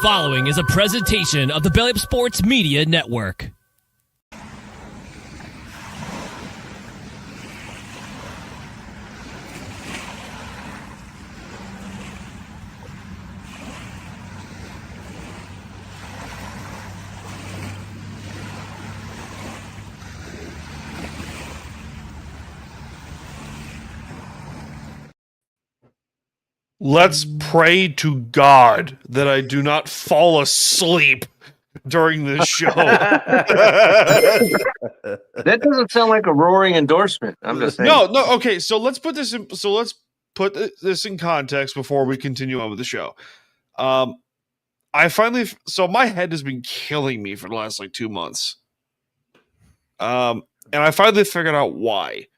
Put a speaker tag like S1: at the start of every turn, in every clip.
S1: following is a presentation of the Belly Up Sports Media Network.
S2: Let's pray to God that I do not fall asleep during this show.
S3: That doesn't sound like a roaring endorsement. I'm just saying.
S2: No. Okay, so let's put this in. So let's put this in context before we continue on with the show. So my head has been killing me for the last 2 months. And I finally figured out why.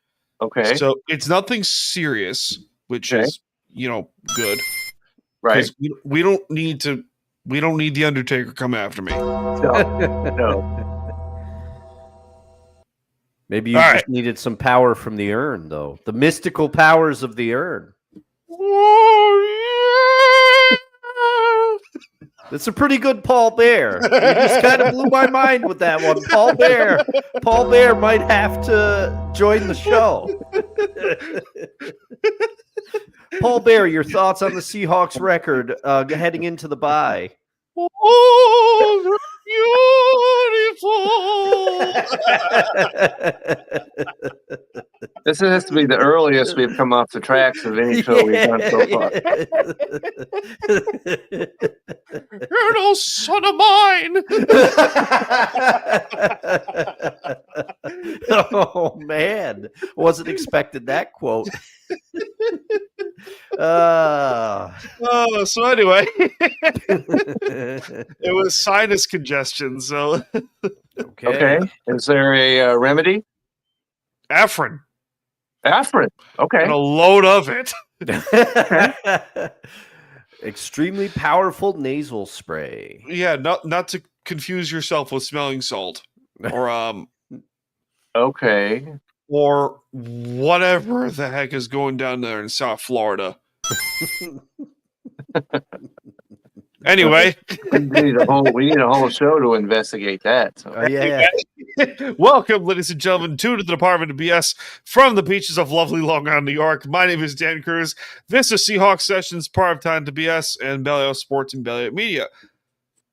S3: Okay.
S2: So it's nothing serious, which is good.
S3: Right.
S2: We don't need the Undertaker come after me.
S3: No.
S4: Maybe you just needed some power from the urn, though. The mystical powers of the urn. That's a pretty good Paul Bear. You just kind of blew my mind with that one. Paul Bear might have to join the show. Paul Bear, your thoughts on the Seahawks record heading into the bye?
S2: Oh, beautiful!
S3: This has to be the earliest we've come off the tracks of any show we've done so far.
S2: You're no son of mine!
S4: Oh, man. Wasn't expecting that quote.
S2: So anyway, it was sinus congestion. So
S3: okay. Is there a remedy?
S2: Afrin.
S3: Okay.
S2: And a load of it.
S4: Extremely powerful nasal spray.
S2: Yeah, not to confuse yourself with smelling salt or
S3: Okay.
S2: or whatever the heck is going down there in South Florida. Anyway,
S3: we need a whole show to investigate that. So.
S4: Yeah.
S2: Welcome, ladies and gentlemen, to the Department of BS from the beaches of lovely Long Island, New York. My name is Dan Cruz. This is Seahawks Sessions, part of Time to BS and Belly Up Sports and Belly Up Media.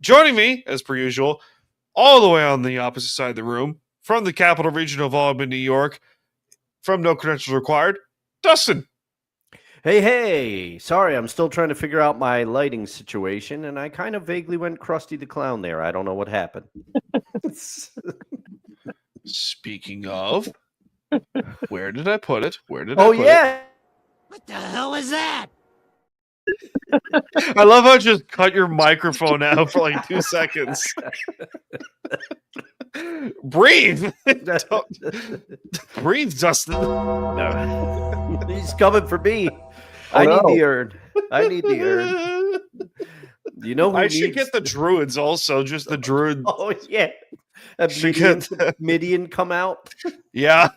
S2: Joining me, as per usual, all the way on the opposite side of the room, from the capital region of Albany, New York, from No Credentials Required, Dustin.
S4: Hey. Sorry, I'm still trying to figure out my lighting situation, and I kind of vaguely went Krusty the Clown there. I don't know what happened.
S2: Speaking of, where did I put it?
S4: What the
S5: hell is that?
S2: I love how you just cut your microphone out for 2 seconds. Breathe. Breathe, Dustin.
S4: No. He's coming for me. I need the urn. You know who
S2: should get the druids also, just the druid.
S4: Oh, yeah. Midian come out.
S2: Yeah.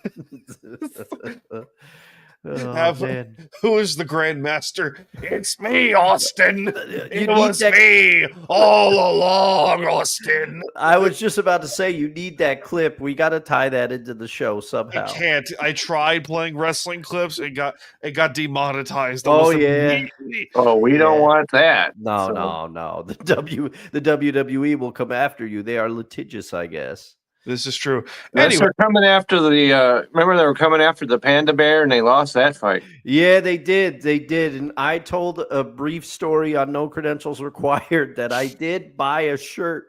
S4: Man.
S2: Who is the Grand Master? It's me, Austin. It was me all along, Austin.
S4: I was just about to say, you need that clip. We got to tie that into the show somehow.
S2: I can't. I tried playing wrestling clips. It got demonetized.
S4: Oh, yeah.
S3: Oh, we don't want that.
S4: No. The WWE will come after you. They are litigious, I guess.
S2: This is true.
S3: Anyway, they're coming after remember they were coming after the panda bear and they lost that fight.
S4: Yeah, they did. And I told a brief story on No Credentials Required that I did buy a shirt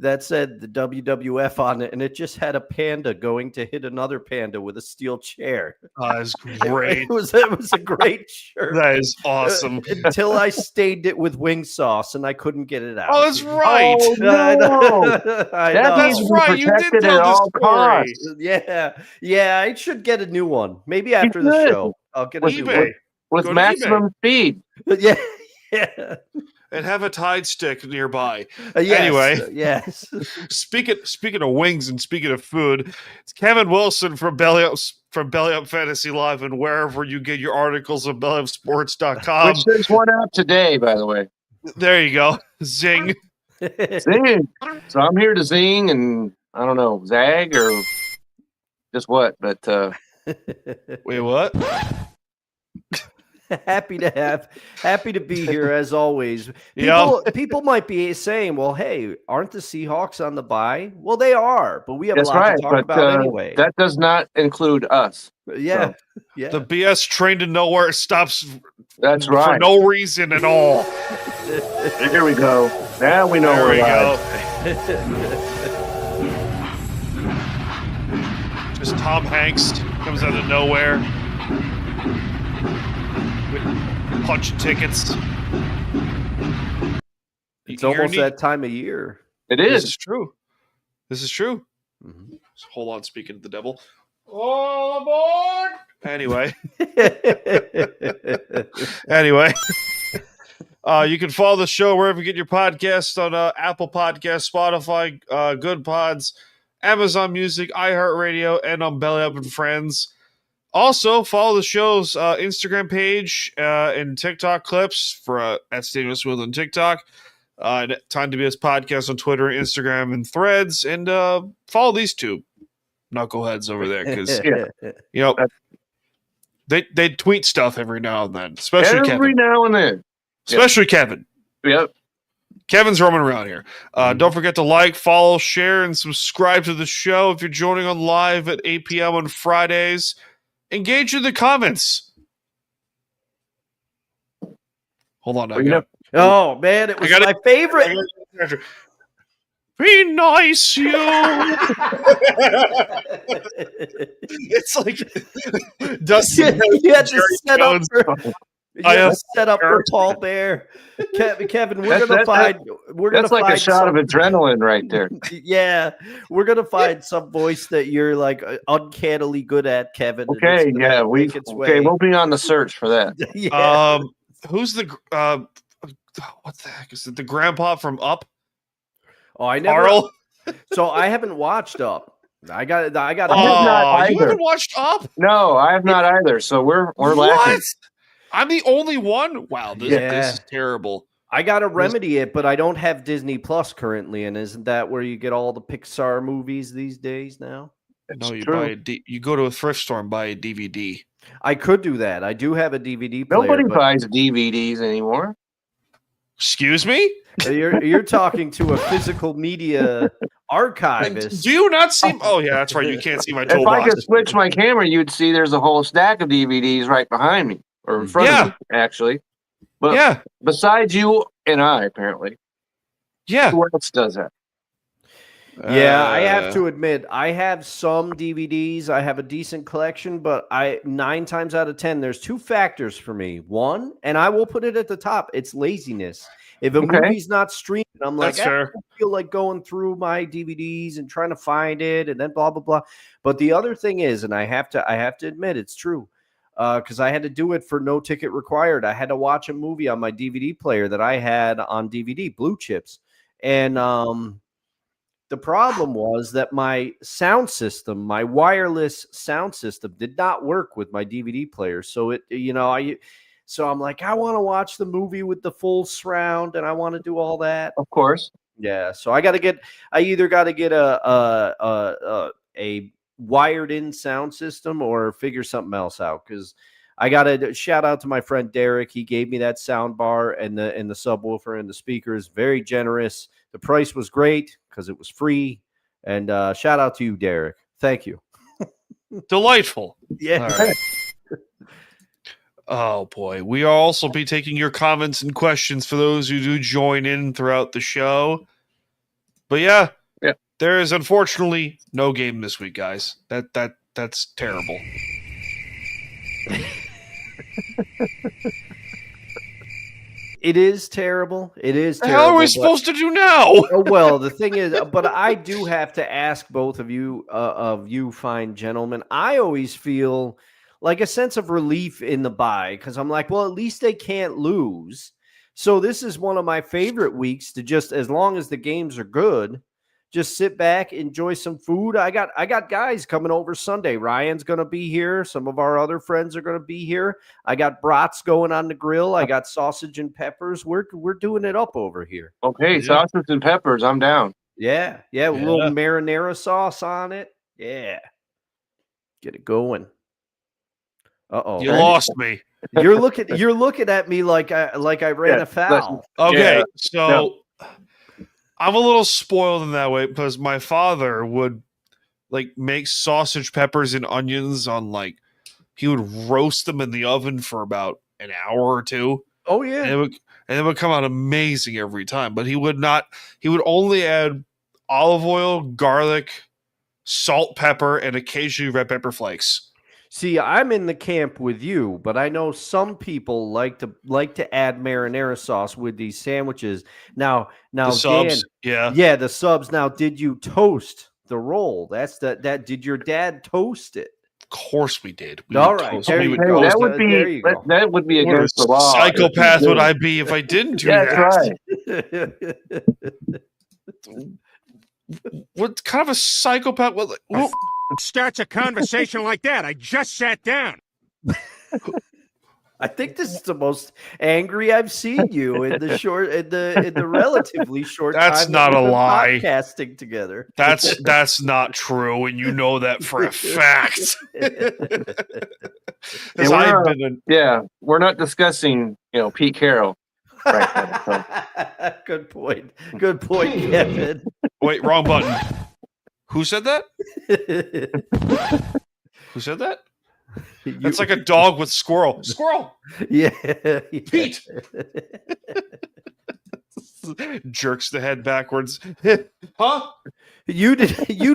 S4: that said the WWF on it, and it just had a panda going to hit another panda with a steel chair.
S2: That's great.
S4: It was a great shirt.
S2: That is awesome.
S4: Until I stained it with wing sauce and I couldn't get it out.
S2: Oh, that's right.
S3: Oh, no.
S2: That's right. You did tell the story.
S4: Yeah. I should get a new one. Maybe after the show, I'll get a new one
S3: with maximum speed.
S4: Yeah.
S2: And have a Tide stick nearby.
S4: Yes,
S2: anyway,
S4: yes.
S2: Speaking of wings and speaking of food, it's Kevin Wilson from Belly Up Fantasy Live and wherever you get your articles at bellyupsports.com.
S3: Which there's one out today, by the way.
S2: There you go. Zing.
S3: Sing. So I'm here to sing and I don't know, zag or just what, but
S2: Wait, what?
S4: happy to be here as always.
S2: Yeah.
S4: People might be saying, well, hey, aren't the Seahawks on the bye? Well, they are, but we have
S3: that's
S4: a lot
S3: right.
S4: to talk
S3: But
S4: about anyway.
S3: that does not include us.
S4: Yeah.
S3: So,
S4: Yeah.
S2: The BS train to nowhere stops
S3: that's
S2: for
S3: right.
S2: no reason at all.
S3: Here we go. Now we know
S2: There
S3: we're
S2: we
S3: live.
S2: go. Just Tom Hanks comes out of nowhere with punch tickets.
S4: It's
S2: You're
S4: almost
S2: neat.
S4: that time of year.
S3: It
S2: This
S3: is.
S2: is true. This is true.
S4: Mhm.
S2: Hold on, speaking to the devil. All aboard! Anyway. Anyway. You can follow the show wherever you get your podcasts on Apple Podcasts, Spotify, Good Pods, Amazon Music, iHeartRadio, and on Belly Up and Friends. Also, follow the show's Instagram page and TikTok clips for at Stadium Smooth on TikTok. Time to be his podcast on Twitter, Instagram, and Threads, and follow these two knuckleheads over there because you know they tweet stuff every now and then, especially
S3: Every
S2: Kevin.
S3: now and then.
S2: Especially Kevin.
S3: Yep.
S2: Kevin's roaming around here. Don't forget to like, follow, share, and subscribe to the show if you're joining on live at 8 p.m. on Fridays. Engage in the comments. Hold on.
S4: Oh man, it was
S2: gotta-
S4: my favorite.
S2: Be nice, you. It's like Dustin.
S4: You had to
S2: Jerry
S4: set up
S2: Jones.
S4: for, you
S2: I
S4: had
S2: have
S4: to set up for Paul Bear. Kevin, we're gonna find. We're gonna
S3: That's like
S4: find
S3: a shot of adrenaline right there.
S4: Yeah, we're gonna find some voice that you're like uncannily good at, Kevin. and
S3: Okay,
S4: it's gonna
S3: yeah,
S4: make its way.
S3: we'll be on the search for that.
S4: Yeah.
S2: Who's the what the heck is it? The grandpa from Up?
S4: Oh, I never.
S2: Carl?
S4: So I haven't watched Up. I got.
S3: I have not
S2: Oh, you
S3: either.
S2: haven't watched Up?
S3: No, I have not either. So we're lacking.
S2: What? I'm the only one? Wow, this is terrible.
S4: I got to remedy it, but I don't have Disney Plus currently, and isn't that where you get all the Pixar movies these days now?
S2: No, you
S3: true.
S2: you go to a thrift store and buy a DVD.
S4: I could do that. I do have a DVD player.
S3: Nobody
S4: but
S3: buys DVDs anymore.
S2: Excuse me?
S4: You're talking to a physical media archivist.
S2: Do you not see? Oh yeah, that's right. You can't see my
S3: If I
S2: toolbox.
S3: could switch my camera, you'd see there's a whole stack of DVDs right behind me, or in front of me, actually. But
S2: Yeah,
S3: besides you and I, apparently,
S2: yeah.
S3: who else does that?
S4: Yeah, I have to admit, I have some DVDs. I have a decent collection, but 9 times out of 10, there's 2 factors for me. One, and I will put it at the top, it's laziness. If a movie's not streamed, I'm like,
S2: That's fair.
S4: I feel like going through my DVDs and trying to find it, and then blah blah blah. But the other thing is, and I have to admit, it's true, because I had to do it for no ticket required. I had to watch a movie on my DVD player that I had on DVD, Blue Chips, and the problem was that my sound system, my wireless sound system, did not work with my DVD player. So so I'm like, I want to watch the movie with the full surround, and I want to do all that.
S3: Of course.
S4: Yeah. So I either got to get a wired in sound system or figure something else out, because I got to shout out to my friend Derek. He gave me that sound bar and the subwoofer and the speakers. Very generous. The price was great because it was free. And shout out to you, Derek. Thank you.
S2: Delightful.
S4: Yeah.
S2: All right. Oh boy, we will also be taking your comments and questions for those who do join in throughout the show. But yeah, there is unfortunately no game this week, guys. That's terrible.
S4: It is terrible. It is terrible.
S2: How are we supposed to do now?
S4: Well, the thing is, but I do have to ask both of you, fine gentlemen. I always feel like a sense of relief in the bye, because I'm like, well, at least they can't lose. So this is one of my favorite weeks to just, as long as the games are good, just sit back, enjoy some food. I got guys coming over Sunday. Ryan's gonna be here. Some of our other friends are gonna be here. I got brats going on the grill. I got sausage and peppers. We're doing it up over here.
S3: Okay,
S2: Yeah.
S3: sausage and peppers. I'm down.
S4: Yeah, a little marinara sauce on it. Yeah, get it going. Uh-oh.
S2: You lost me.
S4: You're looking at me like I ran afoul.
S2: Okay,
S3: Yeah,
S2: so
S3: no.
S2: I'm a little spoiled in that way because my father would like make sausage, peppers, and onions on he would roast them in the oven for about an hour or two.
S4: Oh yeah.
S2: And it would come out amazing every time. But he would only add olive oil, garlic, salt, pepper, and occasionally red pepper flakes.
S4: See, I'm in the camp with you, but I know some people like to add marinara sauce with these sandwiches. Now,
S2: The subs,
S4: Dan,
S2: yeah.
S4: the subs. Now, did you toast the roll? That. Did your dad toast it?
S2: Of course we did.
S4: All right, there you go.
S3: That
S4: There you go.
S3: would be
S2: What
S3: against
S2: a
S3: the law.
S2: psychopath would I be if I didn't do
S3: That's
S2: that?
S3: right.
S2: What kind of a psychopath? Well,
S5: Starts a conversation like that. I just sat down.
S4: I think this is the most angry I've seen you in the relatively short
S2: That's
S4: time
S2: not
S4: that
S2: a
S4: we've been
S2: lie.
S4: podcasting together.
S2: That's not true, and you know that for a fact. Because I've been
S3: We're not discussing, Pete Carroll. Right now, so.
S4: Good point, Kevin.
S2: Wait, wrong button. Who said that? Who said that? That's like a dog with squirrel. Squirrel.
S4: Yeah.
S2: Pete. Jerks the head backwards. Huh?
S4: You'd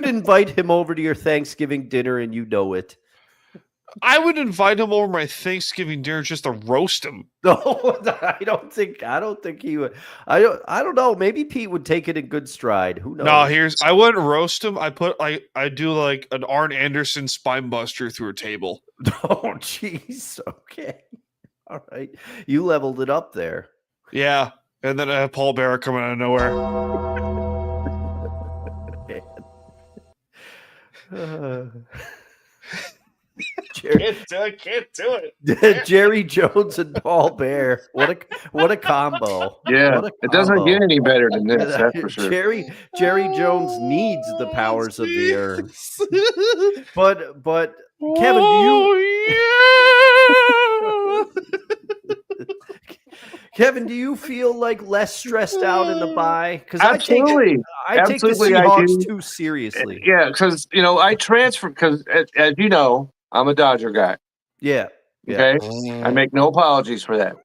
S4: invite him over to your Thanksgiving dinner, and you know it.
S2: I would invite him over my Thanksgiving dinner just to roast him.
S4: No, I don't think he would. I don't know. Maybe Pete would take it in good stride. Who knows?
S2: No, I wouldn't roast him. I do like an Arn Anderson spine buster through a table.
S4: Oh, jeez. Okay. All right. You leveled it up there.
S2: Yeah. And then I have Paul Bearer coming out of nowhere. Can't do it.
S4: Jerry Jones and Paul Bear. What a combo.
S3: Yeah,
S4: What a
S3: it doesn't
S4: combo.
S3: get any better than this, that's for sure.
S4: Jerry Jones needs the powers of the earth. But Kevin, Kevin, do you feel like less stressed out in the bye? Because I take the Seahawks too seriously.
S3: Yeah, because I transferred because as you know, I'm a Dodger guy.
S4: Yeah.
S3: Okay, I make no apologies for that.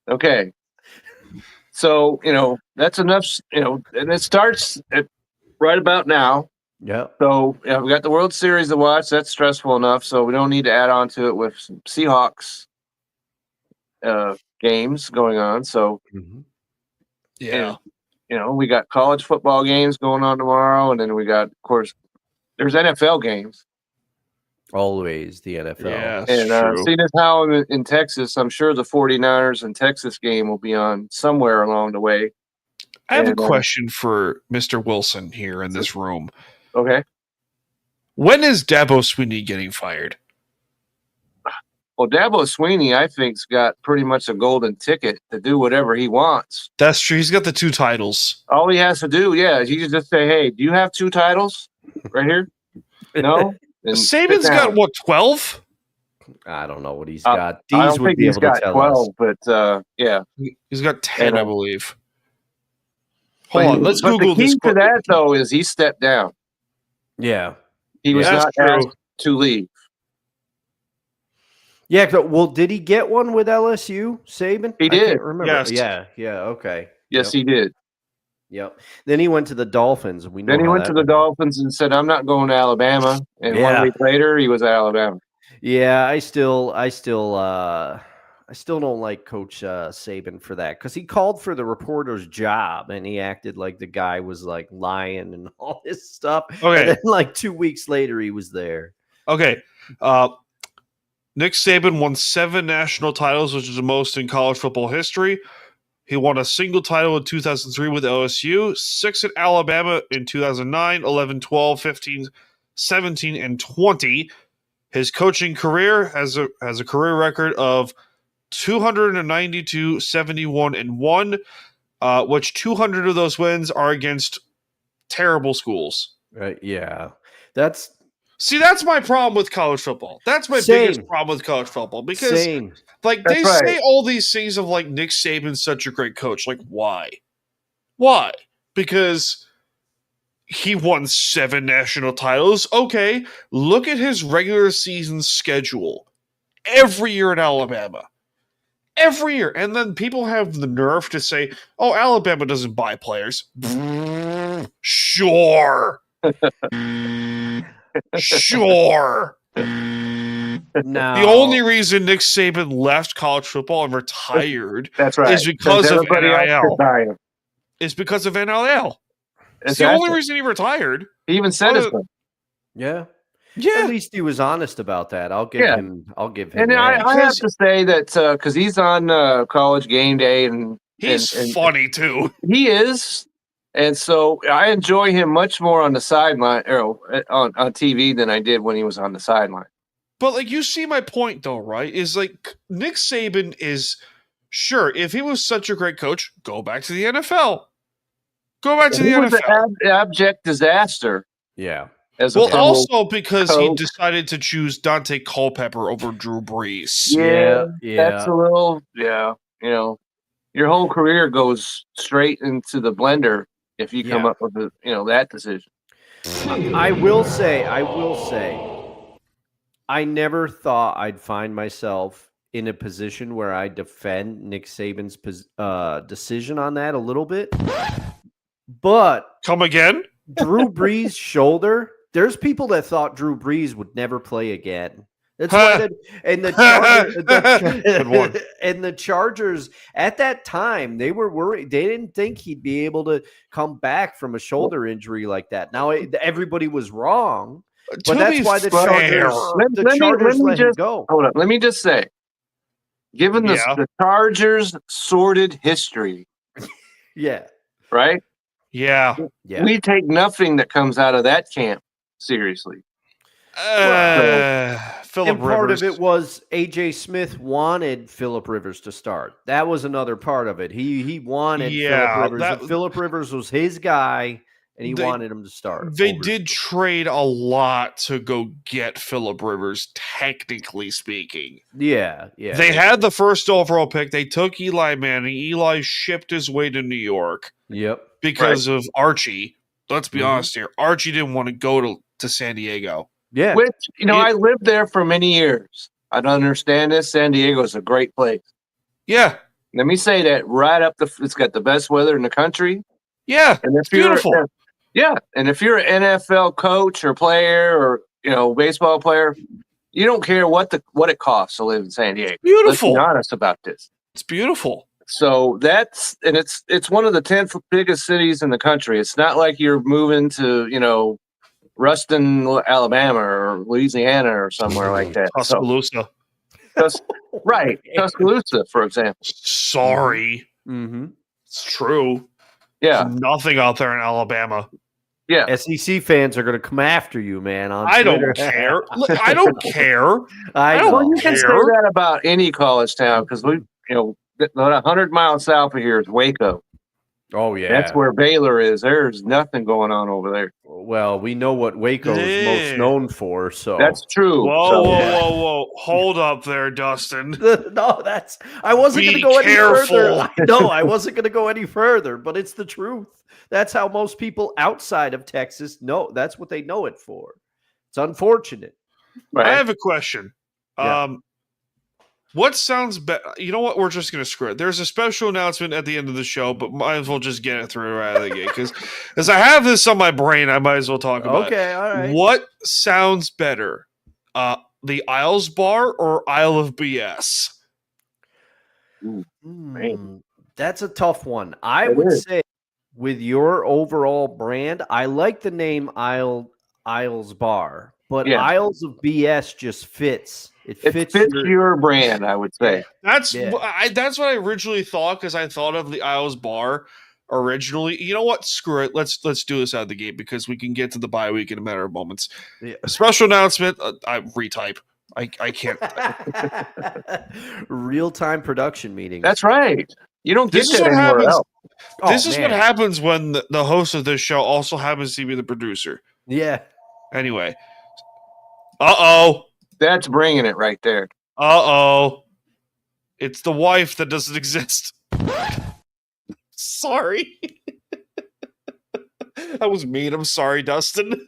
S3: Okay. So that's enough. And it starts right about now.
S4: Yeah.
S3: So we got the World Series to watch. That's stressful enough. So we don't need to add on to it with some Seahawks games going on. So
S2: Yeah.
S3: we got college football games going on tomorrow, and then we got, of course, there's NFL games.
S4: Always the NFL.
S2: Yeah,
S3: And seeing as how in Texas, I'm sure the 49ers and Texas game will be on somewhere along the way.
S2: I have a question for Mr. Wilson here in this room.
S3: Okay.
S2: When is Dabo Sweeney getting fired?
S3: Well, Dabo Sweeney, I think's got pretty much a golden ticket to do whatever he wants.
S2: That's true. He's got the 2 titles.
S3: All he has to do, is he can just say, "Hey, do you have 2 titles right here?" No. And
S2: Saban's got what, 12?
S4: I don't know what he's got.
S3: I don't
S4: would
S3: think
S4: be
S3: he's
S4: able
S3: got
S4: to tell
S3: 12,
S4: us.
S3: but yeah.
S2: He's got 10,
S3: And,
S2: I believe. Hold on, let's
S3: but
S2: Google
S3: the key
S2: this.
S3: to that, though, is he stepped down.
S4: Yeah.
S3: He was
S2: That's
S3: not
S2: true.
S3: asked to leave.
S4: Yeah. Well, did he get one with LSU, Saban?
S3: He
S4: I
S3: did.
S4: can't remember.
S2: Yes.
S4: Yeah. Okay.
S3: Yes, he did.
S4: Yep. Then he went to the Dolphins. We know
S3: Then he
S4: how
S3: went
S4: that
S3: to the Dolphins and said, "I'm not going to Alabama." And
S4: Yeah.
S3: 1 week later, he was at Alabama.
S4: Yeah, I still don't like Coach Saban for that, because he called for the reporter's job and he acted like the guy was like lying and all this stuff.
S2: Okay.
S4: And then like 2 weeks later, he was there.
S2: Okay. Nick Saban won 7 national titles, which is the most in college football history. He won a single title in 2003 with LSU, 6 at Alabama in 2009, 11, 12, 15, 17, and 20. His coaching career has a career record of 292, 71, and 1, which 200 of those wins are against terrible schools.
S4: Yeah.
S2: See, that's my problem with college football. That's my biggest problem with college football because like
S3: That's
S2: they
S3: right.
S2: say all these things of like Nick Saban's such a great coach. Like, why? Why? Because he won 7 national titles. Okay, look at his regular season schedule. Every year in Alabama. Every year. And then people have the nerve to say, oh, Alabama doesn't buy players. Sure. Sure.
S4: No.
S2: The only reason Nick Saban left college football and retired
S3: That's right.
S2: is because of
S3: everybody else
S2: NIL.
S3: could buy him.
S2: It's because of NIL. It's the
S3: Exactly.
S2: only reason he retired.
S3: He even said it.
S4: Yeah.
S2: Yeah.
S4: At least he was honest about that. I'll give him.
S3: And
S4: that.
S3: I have to say that because he's on College Game Day and
S2: He's funny too.
S3: he is, and so I enjoy him much more on the sideline or on TV than I did when he was on the sideline.
S2: But like you see my point though, right? Is like Nick Saban is sure if he was such a great coach, go back to the NFL. Go back to the
S3: He was
S2: NFL.
S3: an abject disaster.
S4: Yeah.
S3: As a
S2: Well,
S3: pro
S2: also because he
S3: coach.
S2: decided to choose Dante Culpepper over Drew Brees.
S3: Yeah,
S4: Yeah.
S3: that's a little you know, your whole career goes straight into the blender if you come up with that decision.
S4: I will say, I never thought I'd find myself in a position where I defend Nick Saban's decision on that a little bit. But
S2: Come again?
S4: Drew Brees' shoulder, there's people that thought Drew Brees would never play again. That's why and the Chargers at that time, they were worried. They didn't think he'd be able to come back from a shoulder injury like that. Now everybody was wrong, but that's why the Chargers let him go.
S3: Hold on. Let me just say, given the Chargers' sordid history,
S4: Yeah.
S3: right?
S2: Yeah.
S3: We take nothing that comes out of that camp seriously.
S2: Phillip
S4: And part
S2: Rivers.
S4: of it was A.J. Smith wanted Phillip Rivers to start. That was another part of it. He wanted Phillip Rivers. Phillip Rivers was his guy, and he wanted him to start.
S2: They did trade a lot to go get Phillip Rivers, technically speaking.
S4: Yeah.
S2: They had the first overall pick. They took Eli Manning. Eli shipped his way to New York.
S4: Yep.
S2: Because of Archie. Let's be honest here. Archie didn't want to go to San Diego.
S4: Yeah.
S3: Which, I lived there for many years. I don't understand this. San Diego is a great place.
S2: Yeah.
S3: Let me say that right up it's got the best weather in the country.
S2: Yeah.
S3: And
S2: it's beautiful.
S3: And if you're an NFL coach or player or, baseball player, you don't care what it costs to live in San Diego.
S2: Beautiful.
S3: Let's be honest about this.
S2: It's beautiful.
S3: So it's one of the 10 biggest cities in the country. It's not like you're moving to, Ruston, Alabama or Louisiana or somewhere like that.
S2: Tuscaloosa.
S3: Right. Tuscaloosa, for example.
S2: Sorry.
S4: Mm-hmm.
S2: It's true.
S3: Yeah.
S2: There's nothing out there in Alabama.
S3: Yeah.
S4: SEC fans are going to come after you, man.
S2: I don't care. I don't care.
S4: I know.
S3: Well, you can say that about any college town because we, 100 miles south of here is Waco.
S4: Oh, yeah.
S3: That's where Baylor is. There's nothing going on over there.
S4: Well, we know what Waco is most known for, so.
S3: That's true.
S2: Whoa. Hold up there, Dustin.
S4: No, I wasn't going to go any further. No, I wasn't going to go any further, but it's the truth. That's how most people outside of Texas know. That's what they know it for. It's unfortunate.
S3: Right.
S2: I have a question.
S4: Yeah.
S2: What sounds better? You know what? We're just going to screw it. There's a special announcement at the end of the show, but might as well just get it through right out of the gate. Because as I have this on my brain, I might as well talk about it.
S4: Okay, all right.
S2: What sounds better? The Isles Bar or Isle of BS?
S4: That's a tough one. I would say with your overall brand, I like the name Isles Bar but
S3: Yeah.
S4: Isles of BS just fits. It
S3: It
S4: fits,
S3: fits your brand, I would say.
S2: That's
S4: Yeah.
S2: that's what I originally thought, because I thought of the Isles bar originally. You know what? Screw it. Let's do this out of the gate because we can get to the bye week in a matter of moments.
S4: Yeah.
S2: A special announcement. I retype. I can't.
S4: Real-time production meetings.
S3: That's right. You don't get
S2: This is
S3: that
S2: what
S3: anywhere
S2: happens.
S3: else.
S2: This
S4: Oh,
S2: is what
S4: man.
S2: happens when the host of this show also happens to be the producer.
S4: Yeah.
S2: Anyway. Uh-oh.
S3: That's bringing it right there.
S2: Uh-oh. It's the wife that doesn't exist. Sorry. That was mean. I'm sorry, Dustin.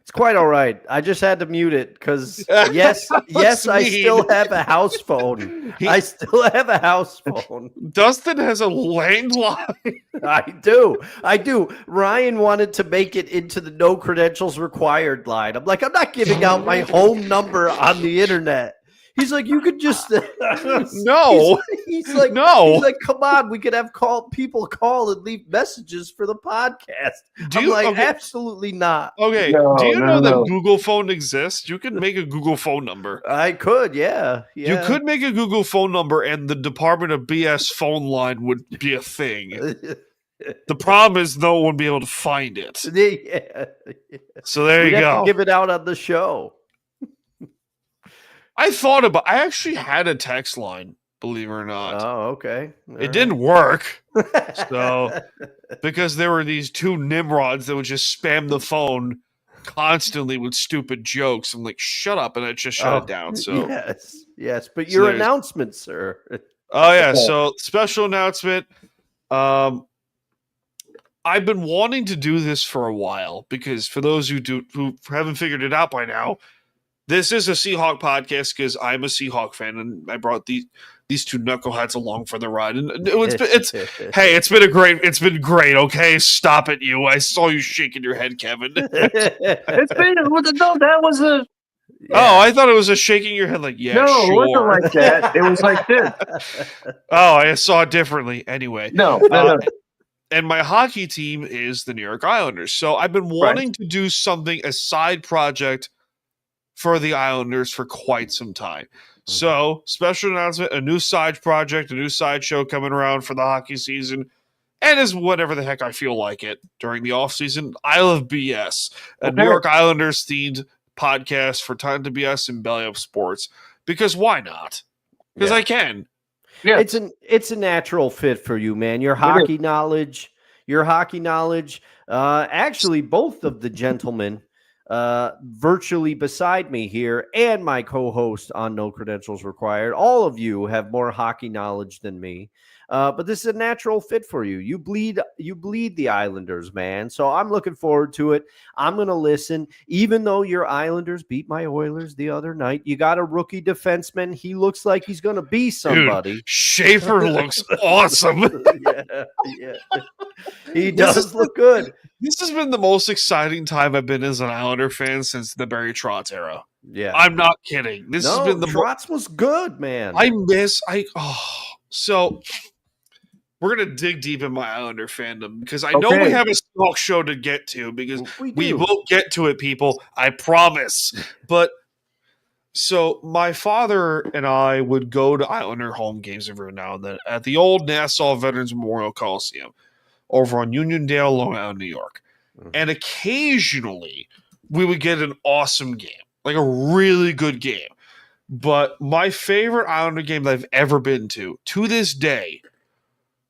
S4: It's quite all right. I just had to mute it because yes, I
S2: mean.
S4: still have a house phone. I still have a house phone.
S2: Dustin has a landline.
S4: I do. Ryan wanted to make it into the no credentials required line. I'm like, I'm not giving out my home number on the internet. He's like, you could just
S2: No.
S4: He's like,
S2: No.
S4: He's like, come on, we could have people call and leave messages for the podcast. I'm like,
S2: okay.
S4: absolutely not.
S2: Okay.
S3: No,
S2: Do you know
S3: no.
S2: that Google phone exists? You can make a Google phone number.
S4: I could, yeah.
S2: You could make a Google phone number and the Department of BS phone line would be a thing. The problem is no one would be able to find it.
S4: Yeah.
S2: So there
S4: We'd
S2: you
S4: have to
S2: go.
S4: give it out on the show.
S2: I actually had a text line, believe it or not.
S4: Oh, okay. All
S2: It
S4: right.
S2: didn't work. So, because there were these two Nimrods that would just spam the phone constantly with stupid jokes. I'm like, shut up. And I just shut it down. So,
S4: yes. But
S2: So
S4: your
S2: there's-
S4: announcement, sir.
S2: oh, yeah. So, special announcement. I've been wanting to do this for a while because for those who haven't figured it out by now, this is a Seahawk podcast because I'm a Seahawk fan and I brought these two knuckleheads along for the ride. And it's been great. Okay, stop it, you. I saw you shaking your head, Kevin.
S3: It's been no, that was a
S2: Oh, I thought it was a shaking your head like, yeah,
S3: no,
S2: sure.
S3: it wasn't like that. It was like this.
S2: Oh, I saw it differently. Anyway,
S3: No.
S2: and my hockey team is the New York Islanders. So I've been wanting to do something, a side project for the Islanders for quite some time. So, special announcement, a new side project, a new side show coming around for the hockey season, and is whatever the heck I feel like it during the offseason. Isle of BS, a New York Islanders themed podcast for Time to BS and Belly Up Sports. Because why not? Because I can.
S3: Yeah.
S4: It's a natural fit for you, man. Your hockey knowledge. Actually, both of the gentlemen virtually beside me here and my co-host on No Credentials Required, all of you have more hockey knowledge than me. But this is a natural fit for you. You bleed the Islanders, man. So I'm looking forward to it. I'm going to listen. Even though your Islanders beat my Oilers the other night, you got a rookie defenseman. He looks like he's going to be somebody.
S2: Dude, Schaefer looks awesome.
S4: Yeah. He does look good.
S2: This has been the most exciting time I've been as an Islander fan since the Barry Trotz era.
S4: Yeah.
S2: I'm not kidding. This has been the
S4: Trotz was good, man.
S2: So we're gonna dig deep in my Islander fandom because I know we have a Seahawks show to get to because we will get to it, people. I promise. But so my father and I would go to Islander home games every now and then at the old Nassau Veterans Memorial Coliseum over on Uniondale, Long Island, New York. And occasionally we would get an awesome game, like a really good game. But my favorite Islander game that I've ever been to this day,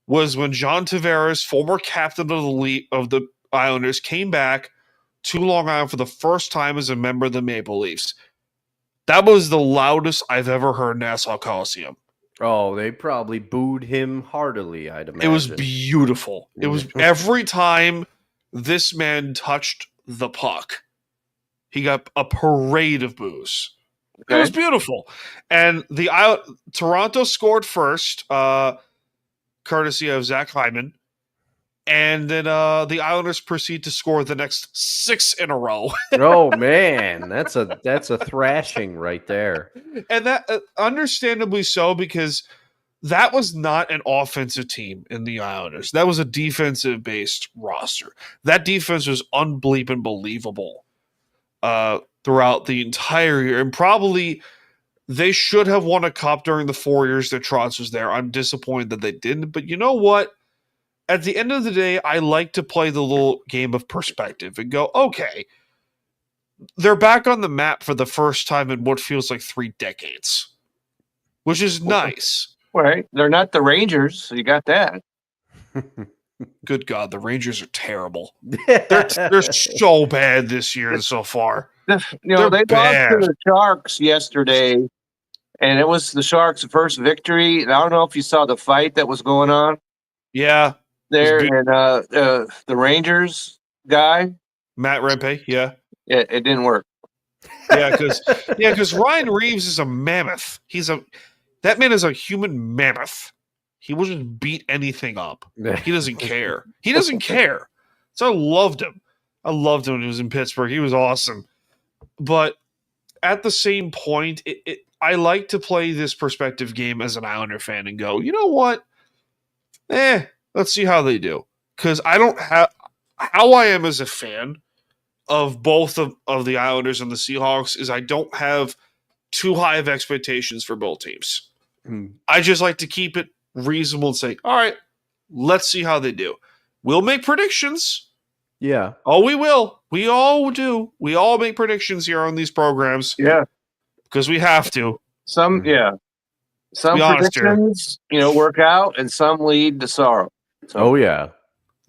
S2: was when John Tavares, former captain of the Islanders, came back to Long Island for the first time as a member of the Maple Leafs. That was the loudest I've ever heard Nassau Coliseum.
S4: Oh, they probably booed him heartily, I'd imagine.
S2: It was beautiful. It was every time this man touched the puck, he got a parade of boos. It was beautiful. And Toronto scored first, courtesy of Zach Hyman. And then the Islanders proceed to score the next 6 in a row.
S4: Oh man, that's a thrashing right there.
S2: And that understandably so, because that was not an offensive team in the Islanders. That was a defensive based roster. That defense was unbelievable. throughout the entire year, and probably they should have won a cup during the 4 years that Trotz was there. I'm disappointed that they didn't, but you know what? At the end of the day, I like to play the little game of perspective and go, okay, they're back on the map for the first time in what feels like 3 decades, which is nice.
S3: Right. They're not the Rangers, so you got that.
S2: Good God, the Rangers are terrible. They're so bad this year so far.
S3: They
S2: They're
S3: lost
S2: bad.
S3: to the Sharks yesterday, and it was the Sharks' first victory. And I don't know if you saw the fight that was going on
S2: Yeah,
S3: there,
S2: big.
S3: and the Rangers guy,
S2: Matt Rempe, yeah.
S3: it didn't work.
S2: Yeah, because Ryan Reeves is a mammoth. That man is a human mammoth. He will just beat anything up. He doesn't care. He doesn't care. So I loved him. I loved him when he was in Pittsburgh. He was awesome. But at the same point, I like to play this perspective game as an Islander fan and go, you know what? Let's see how they do. Because I don't have how I am as a fan of both of the Islanders and the Seahawks is I don't have too high of expectations for both teams. I just like to keep it reasonable and say, all right, let's see how they do. We'll make predictions.
S4: Yeah.
S2: Oh, we will. We all do. We all make predictions here on these programs.
S3: Yeah.
S2: Because we have to.
S3: Some
S2: be honest here.
S3: predictions, work out, and some lead to sorrow. So,
S4: Oh yeah.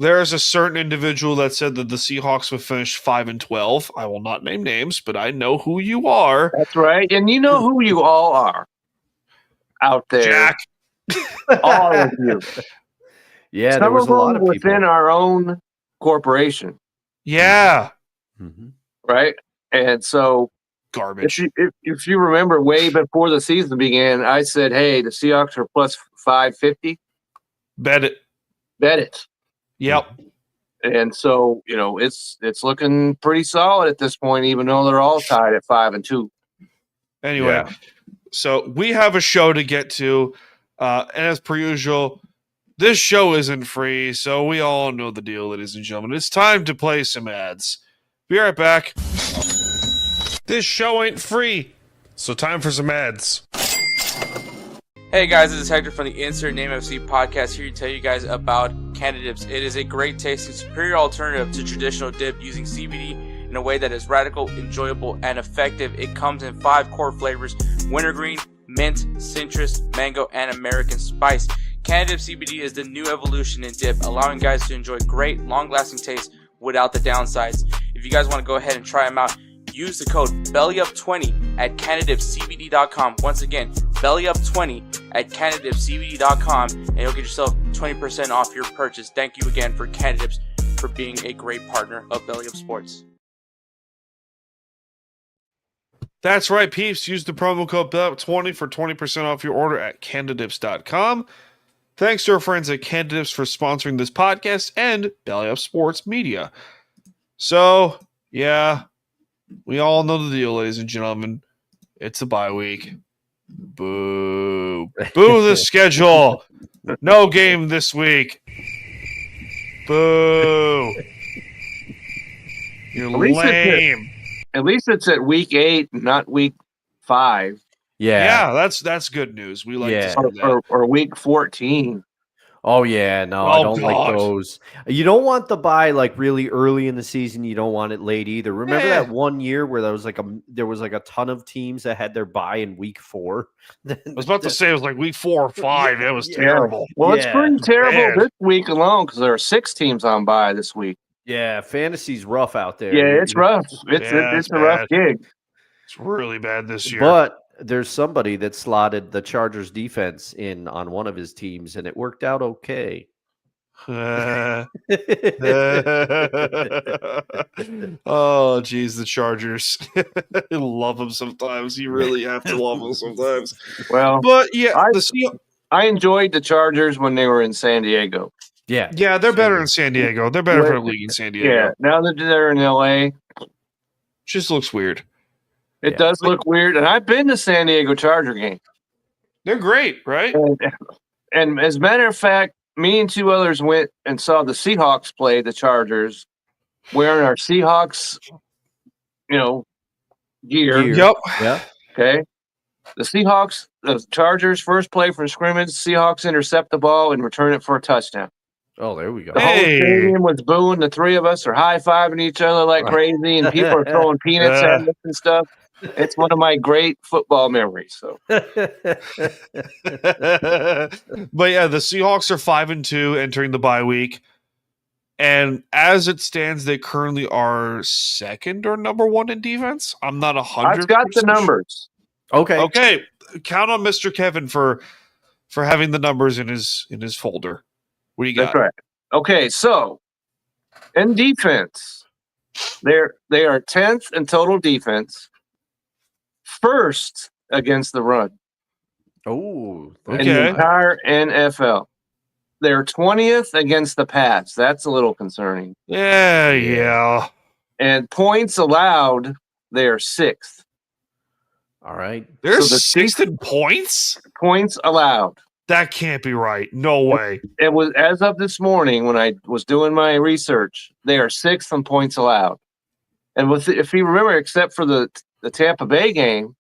S2: There is a certain individual that said that the Seahawks would finish 5-12. I will not name names, but I know who you are.
S3: that's right. And you know who you all are out there.
S2: Jack.
S3: All of you.
S4: Yeah,
S3: Some
S4: there was
S3: of
S4: a lot
S3: them
S4: of people.
S3: within our own corporation,
S2: Yeah.
S4: Mhm.
S3: right? And so
S2: Garbage.
S3: if you remember way before the season began, I said, hey, the Seahawks are plus 550.
S2: Bet it.
S3: Bet it.
S2: Yep.
S3: And so, it's looking pretty solid at this point, even though they're all tied at 5-2.
S2: Anyway,
S4: Yeah.
S2: so we have a show to get to. And as per usual, this show isn't free, so we all know the deal, ladies and gentlemen. It's time to play some ads. Be right back. This show ain't free, so time for some ads.
S6: Hey guys, this is Hector from the Insert Name FC podcast here to tell you guys about Canada-Dips. It is a great tasting, superior alternative to traditional dip using CBD in a way that is radical, enjoyable, and effective. It comes in 5 core flavors: wintergreen, mint, citrus, mango, and American spice. Canada-Dip CBD is the new evolution in dip, allowing guys to enjoy great, long-lasting taste without the downsides. If you guys want to go ahead and try them out, use the code BELLYUP20 at CanadipCBD.com. Once again, BELLYUP20 at CanadipCBD.com, and you'll get yourself 20% off your purchase. Thank you again for Canadips for being a great partner of Belly Up Sports.
S2: That's right, peeps. Use the promo code BELLYUP20 for 20% off your order at Canadips.com. Thanks to our friends at Canadips for sponsoring this podcast and Belly Up Sports Media. So, yeah, we all know the deal, ladies and gentlemen. It's a bye week. Boo. Boo the schedule. No game this week. Boo. You're
S3: At least
S2: lame.
S3: At least it's at week 8, not week 5.
S2: Yeah, that's good news. We like to see that.
S3: Or week 14.
S4: Oh yeah, no, I don't like those. You don't want the bye like really early in the season. You don't want it late either. Remember that one year where there was like a ton of teams that had their bye in week 4.
S2: I was about to say it was like week 4 or 5. It was terrible.
S3: Well, it's pretty terrible
S2: bad.
S3: this week alone because there are 6 teams on bye this week.
S4: Yeah, fantasy's rough out there.
S3: Yeah, it's rough. It's a rough gig.
S2: It's really bad this year.
S4: But there's somebody that slotted the Chargers defense in on one of his teams, and it worked out okay.
S2: Oh, geez, the Chargers. I love them sometimes. You really have to love them sometimes.
S3: Well,
S2: but yeah,
S3: I enjoyed the Chargers when they were in San Diego.
S4: Yeah,
S2: they're better in San Diego. They're better for the league in San Diego.
S3: Yeah, now that they're in LA,
S2: just looks weird.
S3: It does look weird, and I've been to San Diego Charger game.
S2: They're great, right?
S3: And as a matter of fact, me and 2 others went and saw the Seahawks play the Chargers, wearing our Seahawks gear.
S2: Yep.
S4: Yeah.
S3: Okay. The Chargers first play from scrimmage. Seahawks intercept the ball and return it for a touchdown.
S4: Oh, there we go.
S3: The whole
S2: Hey.
S3: stadium was booing. The three of us are high-fiving each other like crazy, and people are throwing peanuts at us and stuff. It's one of my great football memories. So,
S2: But yeah, the Seahawks are 5-2 entering the bye week. And as it stands, they currently are second or number one in defense. I'm not 100%.
S3: I've got the numbers.
S4: Okay.
S2: Okay. Count on Mr. Kevin for having the numbers in his folder. What do you got?
S3: That's right. Okay, so in defense, they are 10th in total defense, first against the run
S4: Oh,
S3: in the
S2: Okay.
S3: entire NFL. They're 20th against the pass. That's a little concerning.
S2: Yeah.
S3: And points allowed, they are 6th.
S4: all right.
S2: They're
S3: So the
S2: sixth in points?
S3: Points allowed.
S2: That can't be right. No way.
S3: It was as of this morning when I was doing my research. They are 6th in points allowed, and if you remember, except for the Tampa Bay game,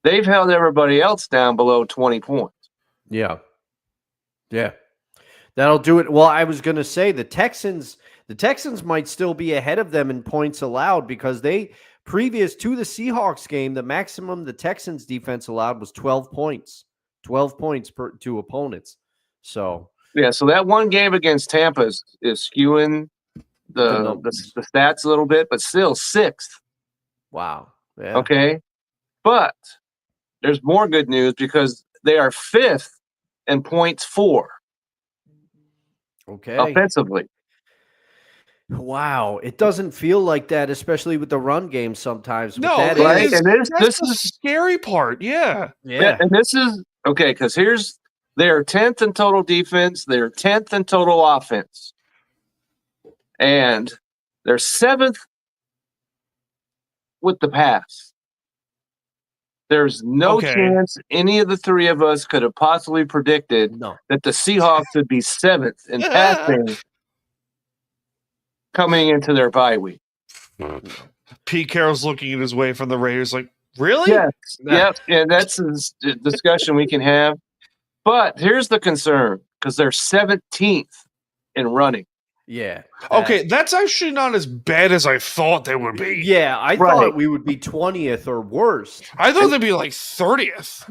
S3: they've held everybody else down below 20 points.
S4: Yeah. Yeah. That'll do it. Well, I was going to say the Texans might still be ahead of them in points allowed because they previous to the Seahawks game, the maximum the Texans defense allowed was 12 points. 12 points to opponents. So
S3: Yeah, so that one game against Tampa is skewing the stats a little bit, but still 6th.
S4: wow. Yeah.
S3: Okay. But there's more good news because they are 5th in points for
S4: Okay.
S3: offensively.
S4: Wow. It doesn't feel like that, especially with the run game sometimes.
S2: No,
S4: that
S3: right?
S2: is,
S3: And
S2: that's
S3: this
S2: the
S3: is
S2: scary part. Yeah.
S4: yeah.
S3: And this is okay because they're 10th in total defense, they're 10th in total offense, and they're 7th with the pass. There's no chance any of the three of us could have possibly predicted that the Seahawks would be 7th in passing coming into their bye week.
S2: Pete Carroll's looking at his way from the Raiders like, really?
S3: Yes. Yep. And that's a discussion we can have. But here's the concern because they're 17th in running.
S4: Yeah.
S2: Okay, that's actually not as bad as I thought they would be.
S4: Yeah, I thought we would be 20th or worse.
S2: I thought they'd be like 30th.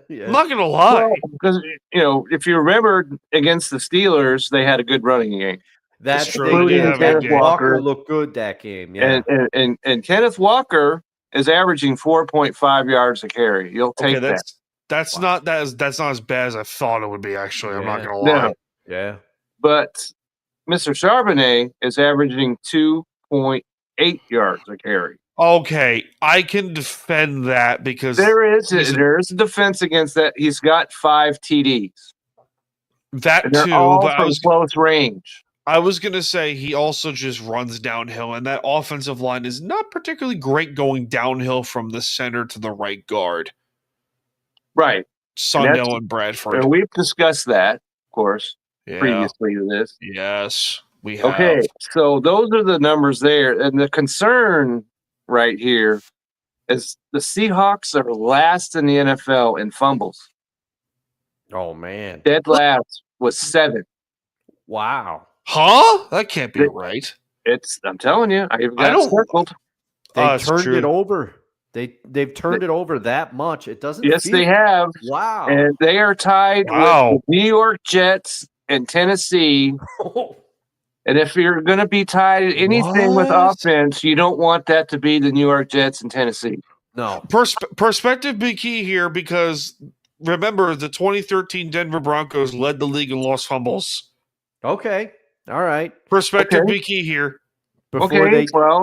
S4: Yeah.
S2: I'm not gonna lie.
S3: Because if you remember against the Steelers, they had a good running game.
S4: That's
S2: true.
S4: Kenneth Walker looked good that game. Yeah.
S3: And Kenneth Walker is averaging 4.5 yards a carry. You'll take that.
S2: That's not as bad as I thought it would be. Actually, I'm not gonna lie.
S3: No.
S4: Yeah.
S3: But Mr. Charbonnet is averaging 2.8 yards a carry.
S2: Okay, I can defend that because
S3: there is a defense against that. He's got 5 TDs.
S2: That
S3: and they're
S2: too,
S3: all
S2: but
S3: from close range.
S2: I was gonna say he also just runs downhill, and that offensive line is not particularly great going downhill from the center to the right guard.
S3: Right,
S2: Sundell and Bradford.
S3: And we've discussed that, of course, previously to this.
S2: Yes, we have.
S3: Okay, so those are the numbers there, and the concern right here is the Seahawks are last in the NFL in fumbles.
S4: Oh man,
S3: dead last was 7.
S4: Wow.
S2: Huh? That can't be right.
S3: I'm telling you, I've got it circled.
S4: They turned it over. They've turned it over that much. It doesn't.
S3: Yes, they have.
S4: Wow.
S3: And they are tied with the New York Jets and Tennessee. And if you're going to be tied at anything with offense, you don't want that to be the New York Jets and Tennessee.
S2: No. Perspective be key here because remember the 2013 Denver Broncos led the league in lost fumbles.
S4: Okay. All right.
S2: Perspective be key here.
S3: Well,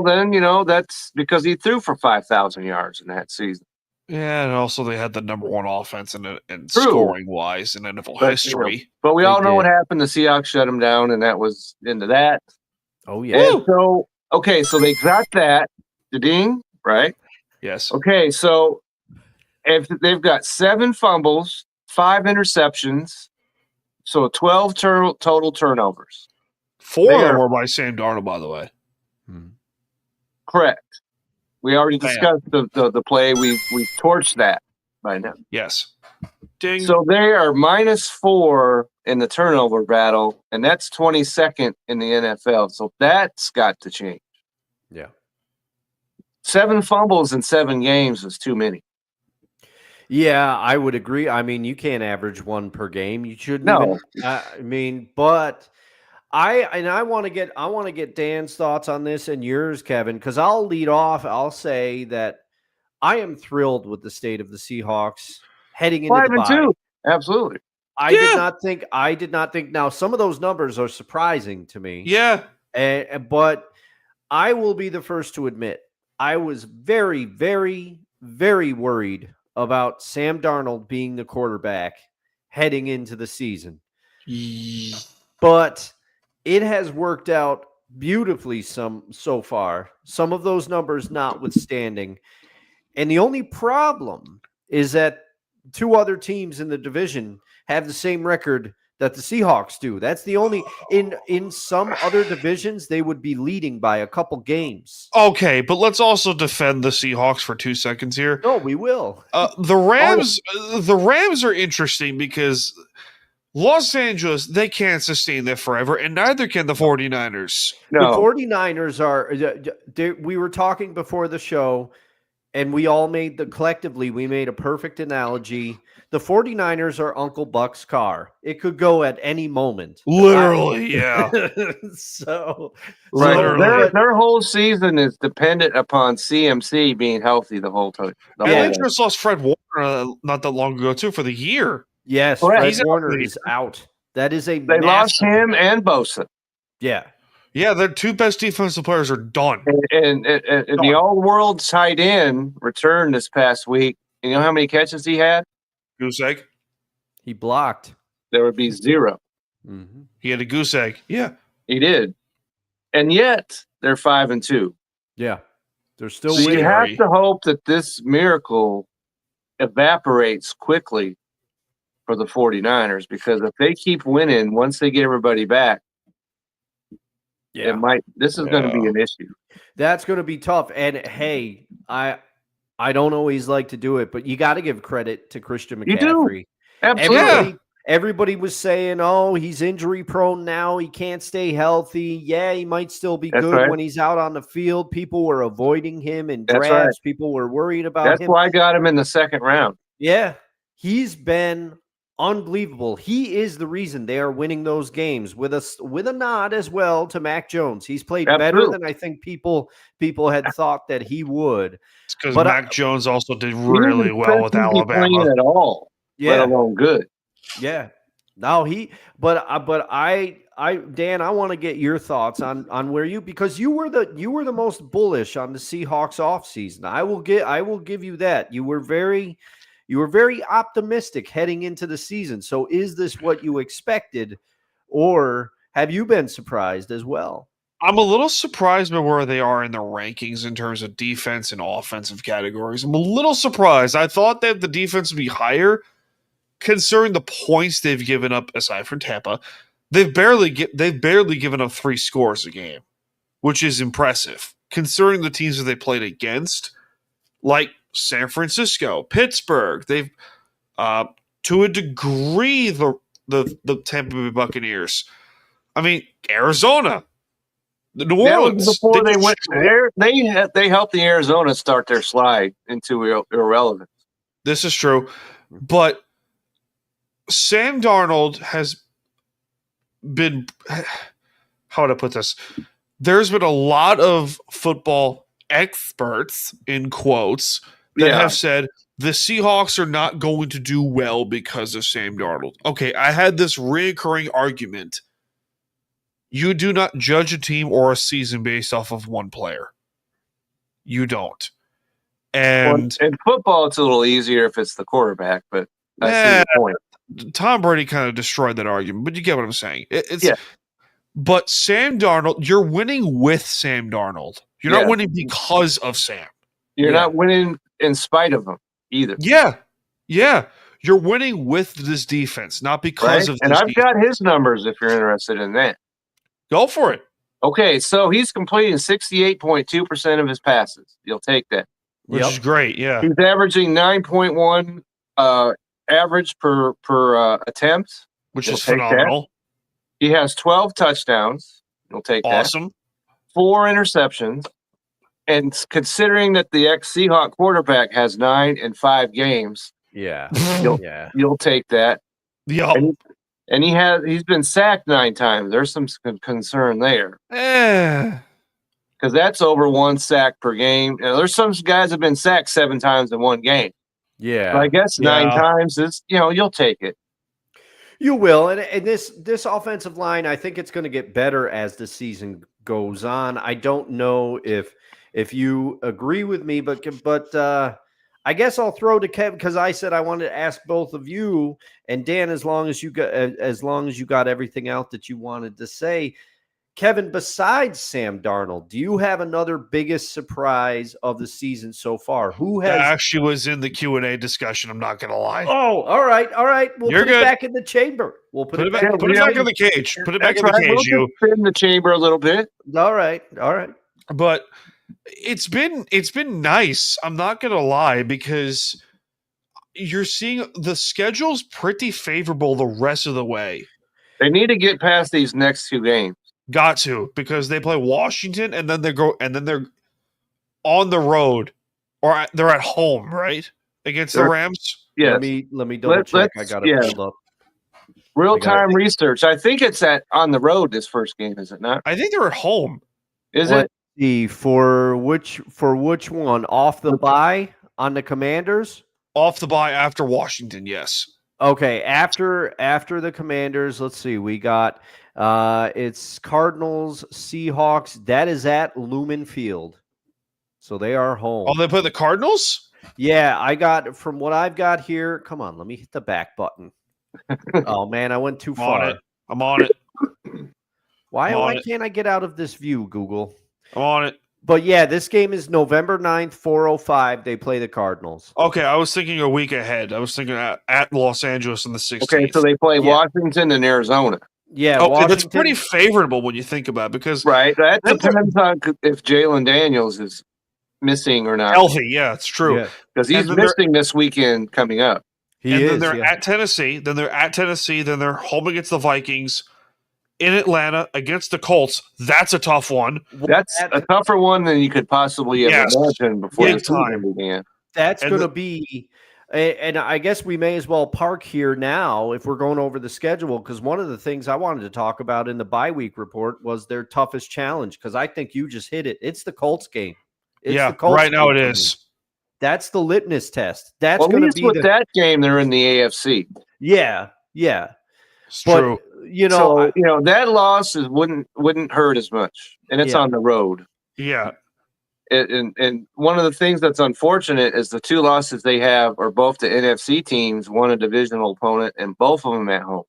S3: then, that's because he threw for 5,000 yards in that season.
S2: Yeah, and also they had the number 1 offense in scoring-wise in NFL history.
S3: But we all know what happened. The Seahawks shut him down, and that was into that.
S4: Oh, yeah.
S3: And so they got that. Ding, right?
S2: Yes.
S3: Okay, so if they've got 7 fumbles, 5 interceptions, so 12 total turnovers.
S2: 4 of them were by Sam Darnold, by the way.
S3: Correct. We already discussed the play. We torched that by now.
S2: Yes. Ding.
S3: So they are -4 in the turnover battle, and that's 22nd in the NFL. So that's got to change.
S4: Yeah.
S3: 7 fumbles in 7 games is too many.
S4: Yeah, I would agree. I mean, you can't average 1 per game. You shouldn't
S3: No.
S4: even. But I want to get Dan's thoughts on this and yours, Kevin, because I'll lead off. I'll say that I am thrilled with the state of the Seahawks heading into the bye.
S3: 5-2. Absolutely.
S4: I did not think. Now, some of those numbers are surprising to me.
S2: Yeah.
S4: But I will be the first to admit I was very, very, very worried about Sam Darnold being the quarterback heading into the season. But it has worked out beautifully so far, some of those numbers notwithstanding. And the only problem is that 2 other teams in the division have the same record that the Seahawks do. That's the only in some other divisions they would be leading by a couple games.
S2: Okay, but let's also defend the Seahawks for 2 seconds here.
S4: No, we will.
S2: The Rams are interesting because Los Angeles, they can't sustain that forever, and neither can the 49ers.
S3: No.
S4: The 49ers are we were talking before the show, and we all made we made a perfect analogy. The 49ers are Uncle Buck's car. It could go at any moment.
S2: Literally, yeah.
S4: So
S3: their whole season is dependent upon CMC being healthy the whole time.
S2: And they just lost Fred Warner not that long ago, too, for the year.
S4: Yes,
S3: Fred
S4: Warner is out. That is
S3: They lost him and Bosa.
S4: Yeah.
S2: Yeah, their 2 best defensive players are done.
S3: And the all-world tight end returned this past week. You know how many catches he had?
S2: Goose egg.
S4: He blocked.
S3: There would be 0.
S4: Mm-hmm.
S2: He had a goose egg. Yeah.
S3: He did. And yet, they're 5-2.
S4: Yeah. They're still
S3: So
S4: winning.
S3: you have to hope that this miracle evaporates quickly for the 49ers, because if they keep winning, once they get everybody back, this is going to be an issue.
S4: That's going to be tough. And hey, I don't always like to do it, but you got to give credit to Christian McCaffrey.
S3: You do. Absolutely.
S4: Everybody was saying, oh, he's injury prone now. He can't stay healthy. Yeah, he might still be good when he's out on the field. People were avoiding him in drafts. Right. People were worried about him.
S3: That's why I got him in the 2nd round.
S4: Yeah, he's been unbelievable. He is the reason they are winning those games with a nod as well to Mac Jones. He's played better than I think people had thought that he would.
S2: It's because Mac Jones also did really well with Alabama
S3: at all, let alone good.
S4: Yeah. No, Dan, I want to get your thoughts on where because you were the most bullish on the Seahawks offseason. I will give you that. You were very optimistic heading into the season. So is this what you expected, or have you been surprised as well?
S2: I'm a little surprised by where they are in the rankings in terms of defense and offensive categories. I'm a little surprised. I thought that the defense would be higher, considering the points they've given up aside from Tampa. They've barely given up 3 scores a game, which is impressive considering the teams that they played against, like San Francisco, Pittsburgh. They've to a degree the Tampa Bay Buccaneers. I mean, Arizona, the New Orleans.
S3: Before they went there, they helped the Arizona start their slide into irrelevance.
S2: This is true, but Sam Darnold has been, how would I put this? There's been a lot of football experts, in quotes, that have said the Seahawks are not going to do well because of Sam Darnold. Okay, I had this recurring argument. You do not judge a team or a season based off of one player. You don't. And
S3: in football, it's a little easier if it's the quarterback, but I see the point.
S2: Tom Brady kind of destroyed that argument, but you get what I'm saying. But Sam Darnold, you're winning with Sam Darnold. You're not winning because of Sam.
S3: You're not winning in spite of him either.
S2: Yeah. You're winning with this defense, not because of this
S3: And I've
S2: defense.
S3: got his numbers if you're interested in that.
S2: Go for it.
S3: Okay, so he's completing 68.2% of his passes. You'll take that.
S2: Which is great, yeah.
S3: He's averaging 9.1 average per attempt.
S2: Which
S3: You'll
S2: is
S3: take that.
S2: phenomenal.
S3: He has 12 touchdowns. You'll take
S2: Awesome.
S3: that. 4 interceptions. And considering that the ex-Seahawk quarterback has 9 in 5 games, you'll take that.
S2: Yup.
S3: And he's been sacked 9 times. There's some concern there. Because that's over 1 sack per game. There's some guys have been sacked 7 times in one game.
S4: Yeah.
S3: But I guess 9 times is, you'll take it.
S4: You will, and this offensive line, I think it's going to get better as the season goes on. I don't know if you agree with me, but I guess I'll throw to Kevin because I said I wanted to ask both of you and Dan as long as you got everything out that you wanted to say. Kevin, besides Sam Darnold, do you have another biggest surprise of the season so far? Who has
S2: actually was in the Q&A discussion, I'm not going to lie.
S4: Oh, all right. We'll put it back in the chamber. We'll put it back in
S2: the cage. Put it back in the cage.
S3: We'll just spin the chamber a little bit.
S4: All right.
S2: But it's been nice. I'm not going to lie because you're seeing the schedule's pretty favorable the rest of the way.
S3: They need to get past these next 2 games.
S2: Got to, because they play Washington and then they're on the road or they're at home, right? Against the Rams.
S3: Yeah.
S4: Let me double check. I got it pulled up.
S3: Real-time research. I think it's on the road this first game, is it not?
S2: I think they're at home.
S3: Is it?
S4: For which one? Off the bye on the Commanders?
S2: Off the bye after Washington, yes.
S4: Okay, after the Commanders, let's see. We got it's Cardinals, Seahawks. That is at Lumen Field. So they are home.
S2: Oh, they play the Cardinals?
S4: Yeah, I got from what I've got here. Come on, let me hit the back button. Oh man, I went too far.
S2: I'm on it.
S4: Why can't I get out of this view, Google?
S2: I'm on it.
S4: But yeah, this game is November 9th, 4:05. They play the Cardinals.
S2: Okay, I was thinking a week ahead. I was thinking at Los Angeles on the 16th.
S3: Okay, so they play Washington and Arizona.
S4: Yeah,
S2: that's pretty favorable when you think about it because
S3: that depends on if Jalen Daniels is missing or not.
S2: Healthy, yeah, it's true.
S3: Because he's missing this weekend coming up.
S2: Then they're at Tennessee. Then they're home against the Vikings. In Atlanta against the Colts. That's a tough one.
S3: That's a tougher one than you could possibly have imagined before the season began.
S4: That's going to be, and I guess we may as well park here now if we're going over the schedule, because one of the things I wanted to talk about in the bye week report was their toughest challenge, because I think you just hit it. It's the Colts game.
S2: The Colts right now it is.
S4: That's the litmus test. That's going to be
S3: with that game. They're in the AFC.
S4: Yeah.
S2: It's true.
S3: That loss wouldn't hurt as much, and it's on the road.
S2: Yeah.
S3: And one of the things that's unfortunate is the 2 losses they have are both to NFC teams, one a divisional opponent, and both of them at home.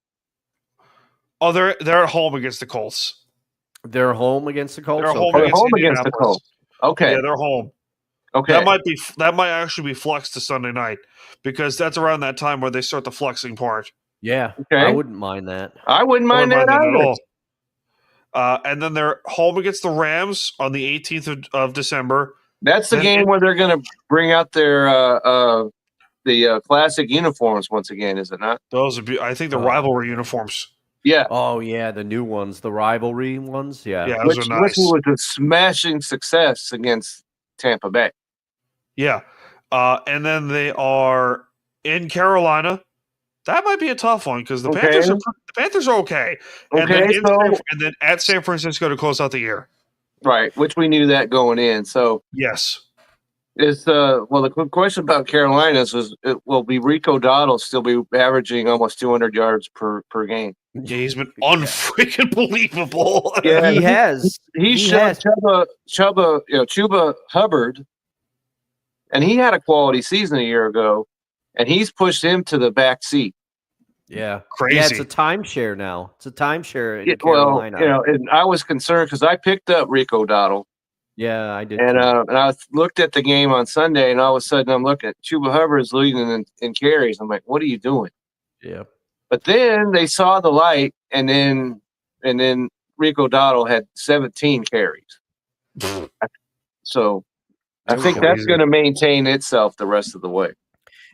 S2: Oh, they're at home against the Colts.
S4: They're home against the Colts.
S3: They're home against the Colts. Okay.
S2: Yeah, they're home.
S3: Okay.
S2: That might actually be flexed to Sunday night because that's around that time where they start the flexing part.
S4: Yeah.
S3: Okay.
S4: I wouldn't mind that.
S3: I wouldn't mind that
S2: at
S3: either.
S2: all. And then they're home against the Rams on the 18th of December.
S3: That's the game where they're going to bring out their the classic uniforms once again, is it not?
S2: Those would be, I think, the rivalry uniforms.
S3: Yeah.
S4: Oh yeah, the new ones, the rivalry ones. Yeah.
S2: Yeah, those are nice.
S3: Which was a smashing success against Tampa Bay.
S2: Yeah. And then they are in Carolina. That might be a tough one because the Panthers are okay. And then at San Francisco to close out the year.
S3: Right, which we knew that going in. So
S2: yes.
S3: The question about Carolina's was will be Rico Dowdle still be averaging almost 200 yards per game?
S2: Yeah, he's been unfreaking believable.
S4: Yeah, he has.
S3: He shot Chuba Hubbard, and he had a quality season a year ago, and he's pushed him to the back seat.
S4: Yeah,
S2: crazy.
S4: Yeah, it's a timeshare now. It's a timeshare in Carolina.
S3: Well, and I was concerned because I picked up Rico Dowdle.
S4: Yeah, I did.
S3: And I looked at the game on Sunday, and all of a sudden I'm looking at Chuba Hubbard is leading in carries. I'm like, what are you doing?
S4: Yeah.
S3: But then they saw the light, and then Rico Dottle had 17 carries. So I think that's going to maintain itself the rest of the way.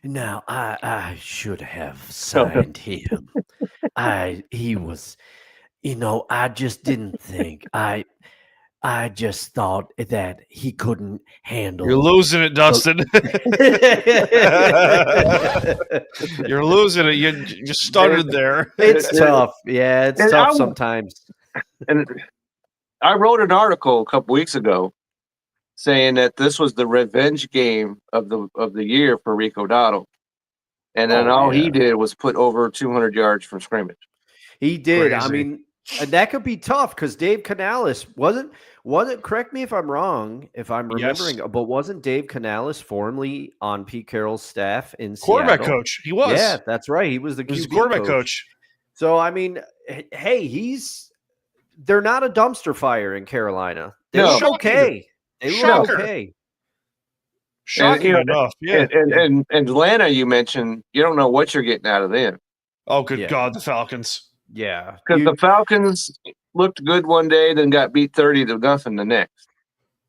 S4: Now, I should have signed him. He was, I just didn't think. I just thought that he couldn't handle.
S2: You're losing it, Dustin. You're losing it. You stuttered there.
S4: It's tough. Yeah, it's tough sometimes.
S3: And I wrote an article a couple weeks ago saying that this was the revenge game of the year for Rico Dottle. And then he did was put over 200 yards from scrimmage.
S4: He did.
S2: Crazy.
S4: I mean, that could be tough because Dave Canales wasn't. Correct me if I'm wrong, if I'm remembering, but wasn't Dave Canales formerly on Pete Carroll's staff in
S2: quarterback
S4: Seattle?
S2: coach? He was.
S4: Yeah, that's right. He was the QB
S2: quarterback coach.
S4: So I mean, hey, they're not a dumpster fire in Carolina. They look okay. They look okay.
S2: Shocking enough, yeah.
S3: And Atlanta, you mentioned, you don't know what you're getting out of them.
S2: Oh, good God, the Falcons.
S4: Yeah.
S3: Because the Falcons looked good one day, then got beat 30-0 the next.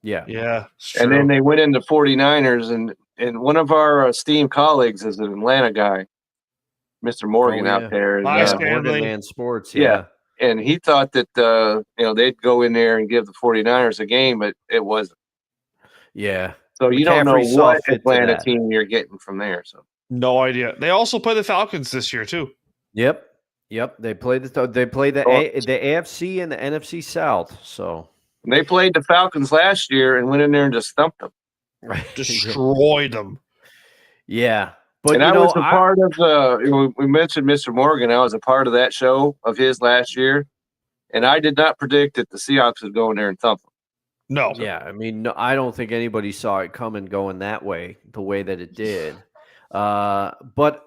S4: Yeah.
S2: Yeah.
S3: And then they went into 49ers, and one of our esteemed colleagues is an Atlanta guy, Mr. Morgan out there.
S4: Morgan Man Sports, yeah.
S3: And he thought that they'd go in there and give the 49ers a game, but it wasn't.
S4: Yeah.
S3: So you don't know what Atlanta team you're getting from there. So
S2: no idea. They also play the Falcons this year too.
S4: Yep. They play the AFC and the NFC South. So
S3: they played the Falcons last year and went in there and just stumped them,
S2: destroyed them.
S4: Yeah, but
S3: I was a part of. We mentioned Mr. Morgan. I was a part of that show of his last year, and I did not predict that the Seahawks would go in there and thump them.
S2: No.
S4: Yeah, I mean, no, I don't think anybody saw it coming going that way, the way that it did. But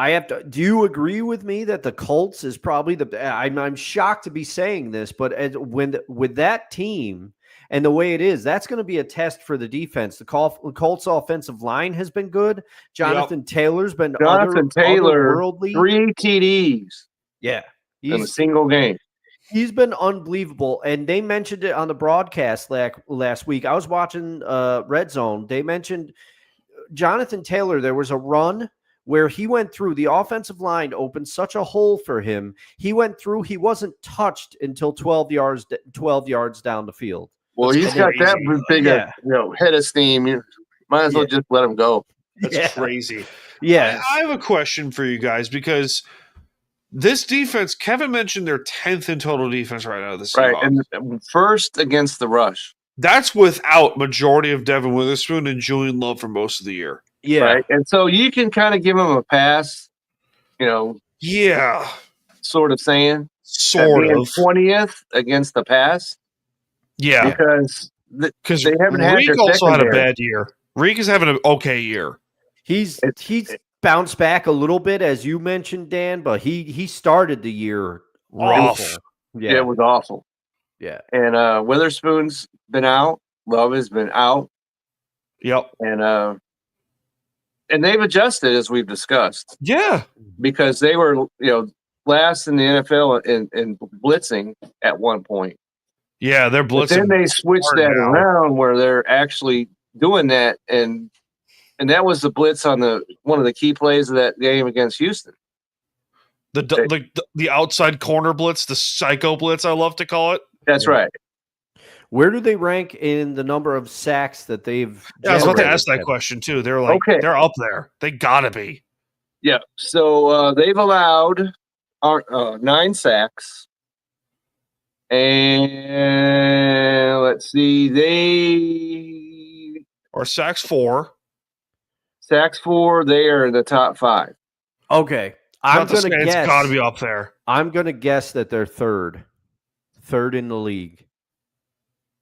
S4: I have to. Do you agree with me that the Colts is probably I'm shocked to be saying this, but with that team and the way it is, that's going to be a test for the defense. The Colts offensive line has been good. Jonathan Taylor's been otherworldly.
S3: 3 TDs.
S4: Yeah,
S3: in a single game.
S4: He's been unbelievable, and they mentioned it on the broadcast last week. I was watching Red Zone. They mentioned Jonathan Taylor. There was a run where he went through. The offensive line opened such a hole for him. He went through. He wasn't touched until 12 yards down the field.
S3: Well, he's got that big head of steam. You might as well just let him go.
S2: That's crazy.
S4: Yeah.
S2: I have a question for you guys because this defense, Kevin mentioned they're 10th in total defense right now.
S3: Right, and first against the rush.
S2: That's without majority of Devin Witherspoon and Julian Love for most of the year.
S4: Yeah,
S3: right? And so you can kind of give him a pass,
S2: Yeah,
S3: sort of saying,
S2: sort of
S3: 20th against the pass.
S2: Yeah,
S3: because they haven't had.
S2: Reek also had a bad year. Reek is having an okay year.
S4: He's bounced back a little bit, as you mentioned, Dan, but he started the year
S2: rough.
S3: Yeah, it was awful.
S4: Yeah.
S3: And Witherspoon's been out. Love has been out.
S2: Yep.
S3: And they've adjusted, as we've discussed.
S2: Yeah.
S3: Because they were, last in the NFL in blitzing at one point.
S2: Yeah, they're blitzing.
S3: But then they switched that around where they're actually doing that, and that was the blitz on one of the key plays of that game against Houston.
S2: The outside corner blitz, the psycho blitz, I love to call it.
S3: That's right.
S4: Where do they rank in the number of sacks that they've?
S2: Yeah, I was about to ask that question too. They're like, they're up there. They gotta be.
S3: Yeah. So they've allowed 9 sacks. And let's see,
S2: or sacks 4.
S3: Sacks 4, they are in the top 5.
S4: Okay. I'm going to guess.
S2: It's got to be up there.
S4: I'm going to guess that they're third in the league.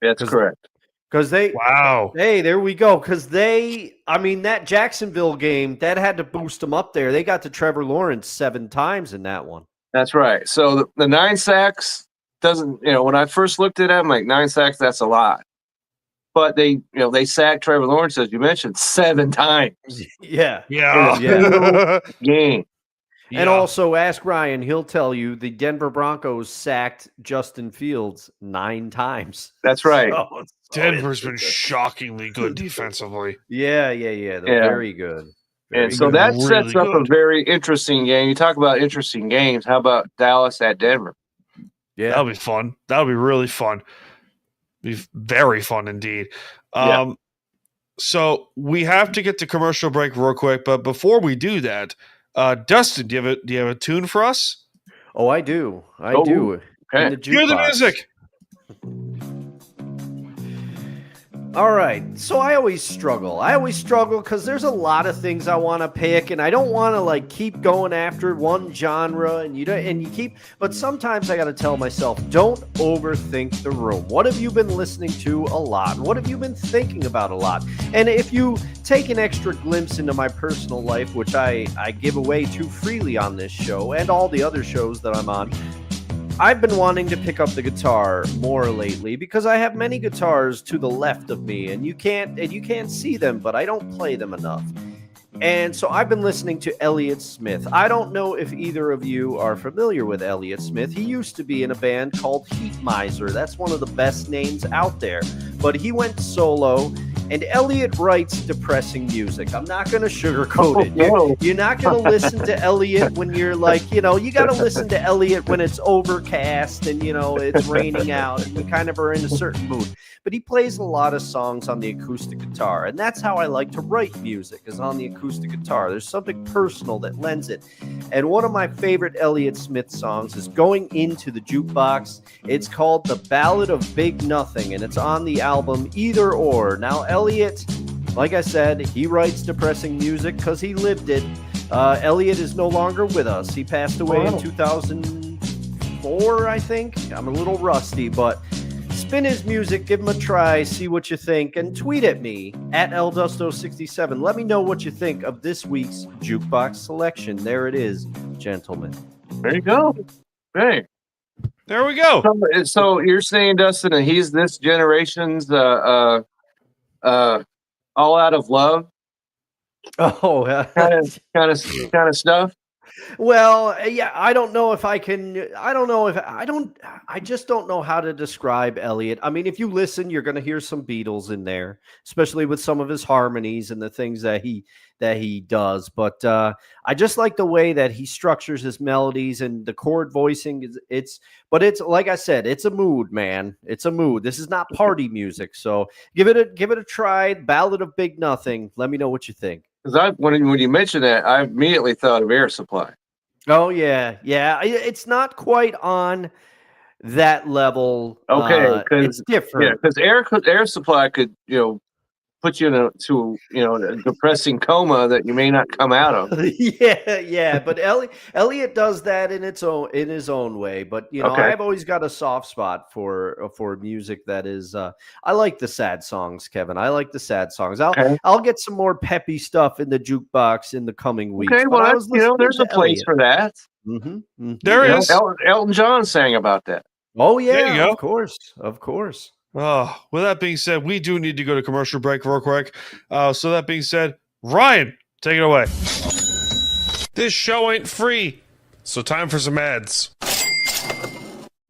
S3: That's correct.
S4: Because
S2: wow.
S4: Hey, there we go. Because that Jacksonville game, that had to boost them up there. They got to Trevor Lawrence 7 times in that one.
S3: That's right. So the 9 sacks doesn't, when I first looked at it, I'm like, 9 sacks, that's a lot. But they sacked Trevor Lawrence, as you mentioned, 7 times.
S4: Yeah.
S2: Yeah.
S3: Game.
S4: And also ask Ryan, he'll tell you the Denver Broncos sacked Justin Fields 9 times.
S3: That's right.
S2: Denver's been shockingly good defensively.
S4: Yeah. They're very good.
S3: And so that sets up a very interesting game. You talk about interesting games. How about Dallas at Denver?
S2: Yeah. That'll be fun. That'll be really fun. Be very fun indeed. So we have to get to commercial break real quick, but before we do that, Dustin, do you have a tune for us?
S4: Oh, I do. I do.
S3: Okay.
S2: Hear the music.
S4: All right. So I always struggle. Because there's a lot of things I want to pick, and I don't want to like keep going after one genre, but sometimes I got to tell myself, don't overthink the room. What have you been listening to a lot? What have you been thinking about a lot? And if you take an extra glimpse into my personal life, which I give away too freely on this show and all the other shows that I'm on, I've been wanting to pick up the guitar more lately because I have many guitars to the left of me, and you can't see them, but I don't play them enough. And so I've been listening to Elliott Smith. I don't know if either of you are familiar with Elliott Smith. He used to be in a band called Heat Miser. That's one of the best names out there. But he went solo, and Elliott writes depressing music. I'm not going to sugarcoat it. You're not going to listen to Elliott when you're like, you got to listen to Elliott when it's overcast and, it's raining out and you kind of are in a certain mood. But he plays a lot of songs on the acoustic guitar, and that's how I like to write music, is on the acoustic guitar. There's something personal that lends it. And one of my favorite Elliott Smith songs is Going Into the Jukebox. It's called The Ballad of Big Nothing, and it's on the album Either Or. Now, Elliott, like I said, he writes depressing music because he lived it. Elliott is no longer with us. He passed away in 2004, I think. I'm a little rusty, but spin his music, give him a try, see what you think, and tweet at me at eldusto67. Let me know what you think of this week's Jukebox selection. There it is, gentlemen.
S3: There you go. Hey.
S2: There we go.
S3: So you're saying, Dustin, that he's this generation's all out of love?
S4: Oh,
S3: kind of stuff.
S4: Well, yeah, I don't know if I can. I just don't know how to describe Elliott. I mean, if you listen, you're going to hear some Beatles in there, especially with some of his harmonies and the things that he does. But I just like the way that he structures his melodies and the chord voicing. It's like I said, it's a mood, man. It's a mood. This is not party music. So give it a try. Ballad of Big Nothing. Let me know what you think.
S3: Because when you mentioned that, I immediately thought of Air Supply.
S4: Oh yeah. It's not quite on that level.
S3: Okay,
S4: it's different.
S3: Yeah, because Air Supply could put you in a depressing coma that you may not come out of.
S4: yeah. But Elliott does that in his own way. But
S3: Okay.
S4: I've always got a soft spot for music that is. I like the sad songs, Kevin. I like the sad songs. I'll get some more peppy stuff in the jukebox in the coming weeks.
S3: Okay, well, there's a place for that.
S4: Mm-hmm.
S2: There is.
S3: Elton John sang about that.
S4: Oh yeah,
S2: there you go.
S4: Of course.
S2: Oh, with that being said, we do need to go to commercial break real quick. So that being said, Ryan, take it away. This show ain't free, so time for some ads.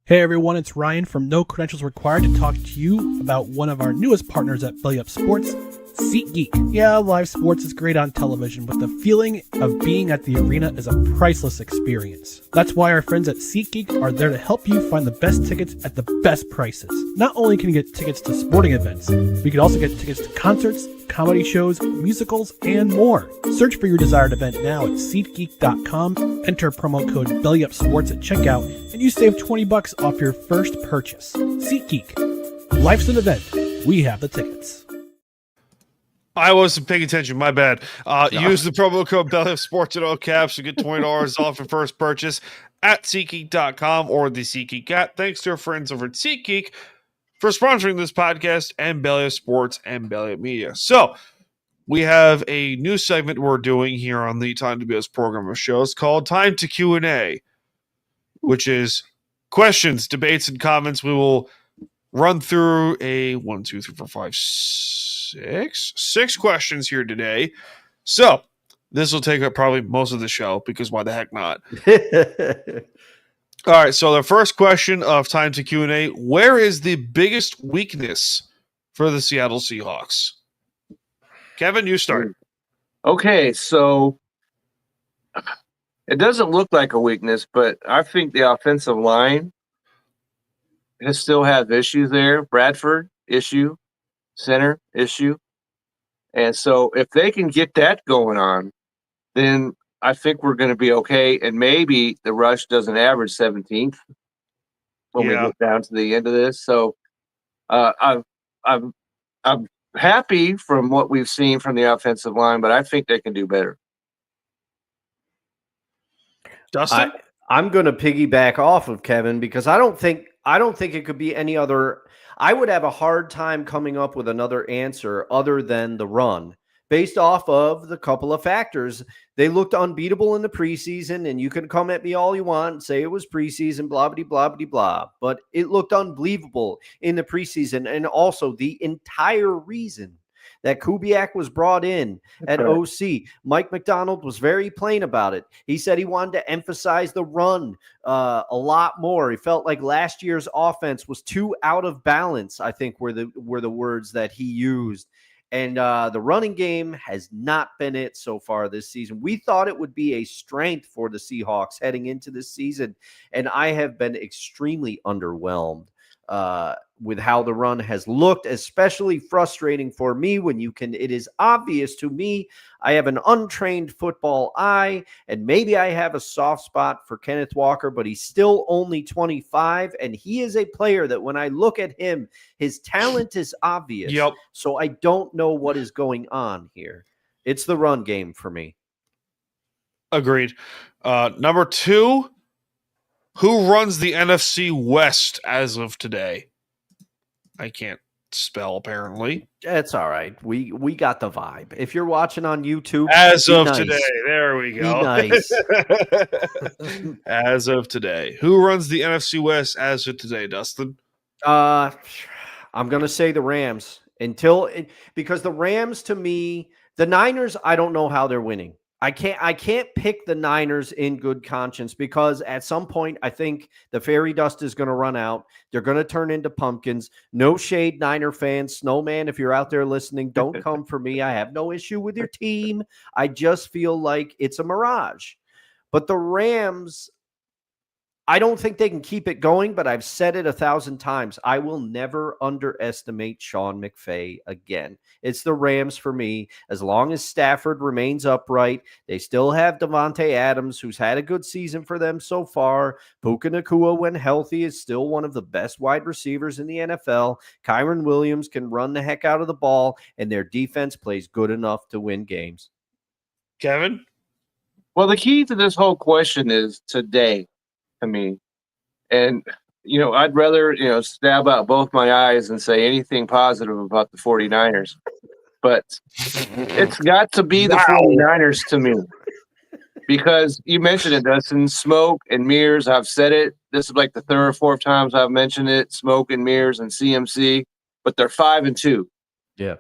S7: Hey everyone, it's Ryan from No Credentials Required to talk to you about one of our newest partners at Belly Up Sports, SeatGeek. Yeah, live sports is great on television, but the feeling of being at the arena is a priceless experience. That's why our friends at SeatGeek are there to help you find the best tickets at the best prices. Not only can you get tickets to sporting events, but you can also get tickets to concerts, comedy shows, musicals, and more. Search for your desired event now at SeatGeek.com, enter promo code BellyUpSports at checkout, and you save $20 off your first purchase. SeatGeek. Life's an event. We have the tickets.
S2: I wasn't paying attention. My bad. Use the promo code BellyUpSports in all caps to get $20 off your first purchase at SeatGeek.com or the SeatGeek app. Thanks to our friends over at SeatGeek for sponsoring this podcast and Belly Up Sports and Belly Up Media. So we have a new segment we're doing here on the Time to BS program of shows called Time to Q&A, which is questions, debates, and comments. We will run through six questions here today. So This will take up probably most of the show because why the heck not? All right, so the first question of time to Q&A, where is the biggest weakness for the Seattle Seahawks? Kevin, you start.
S3: Okay, so it doesn't look like a weakness, but I think the offensive line has still have issues there. Bradford, issue. Center, issue. And so if they can get that going on, then I think we're going to be okay. And maybe the rush doesn't average 17th when we get down to the end of this. So I'm happy from what we've seen from the offensive line, but I think they can do better.
S2: Dustin?
S4: I'm going to piggyback off of Kevin because I don't think it could be any other. I would have a hard time coming up with another answer other than the run based off of the couple of factors. They looked unbeatable in the preseason, and you can come at me all you want and say it was preseason, blah, blah, blah, blah, blah. But it looked unbelievable in the preseason, and also the entire reason that Kubiak was brought in at OC. Mike McDonald was very plain about it. He said he wanted to emphasize the run a lot more. He felt like last year's offense was too out of balance, I think were the words that he used. And the running game has not been it so far this season. We thought it would be a strength for the Seahawks heading into this season, and I have been extremely underwhelmed with how the run has looked, especially frustrating for me when it is obvious to me I have an untrained football eye, and maybe I have a soft spot for Kenneth Walker, but he's still only 25, and he is a player that when I look at him, his talent is obvious.
S2: Yep.
S4: So I don't know what is going on here. It's the run game for me.
S2: Agreed. Number 2, who runs the NFC West as of today? I can't spell, apparently.
S4: It's all right. We got the vibe. If you're watching on YouTube,
S2: as of
S4: nice.
S2: Today. There we go.
S4: Be nice.
S2: As of today. Who runs the NFC West as of today, Dustin?
S4: I'm going to say the Rams because the Rams, to me, the Niners, I don't know how they're winning. I can't pick the Niners in good conscience because at some point I think the fairy dust is going to run out. They're going to turn into pumpkins. No shade, Niner fans. Snowman, if you're out there listening, don't come for me. I have no issue with your team. I just feel like it's a mirage. But the Rams, I don't think they can keep it going, but I've said it 1,000 times. I will never underestimate Sean McVay again. It's the Rams for me. As long as Stafford remains upright, they still have Devontae Adams, who's had a good season for them so far. Puka Nacua, when healthy, is still one of the best wide receivers in the NFL. Kyron Williams can run the heck out of the ball, and their defense plays good enough to win games.
S2: Kevin?
S3: Well, the key to this whole question is today. To me, and I'd rather stab out both my eyes and say anything positive about the 49ers, but it's got to be the 49ers to me because you mentioned it, Dustin. Smoke and mirrors. I've said it. This is like the 3rd or 4th times I've mentioned it. Smoke and mirrors and CMC, but they're 5-2.
S4: Yeah,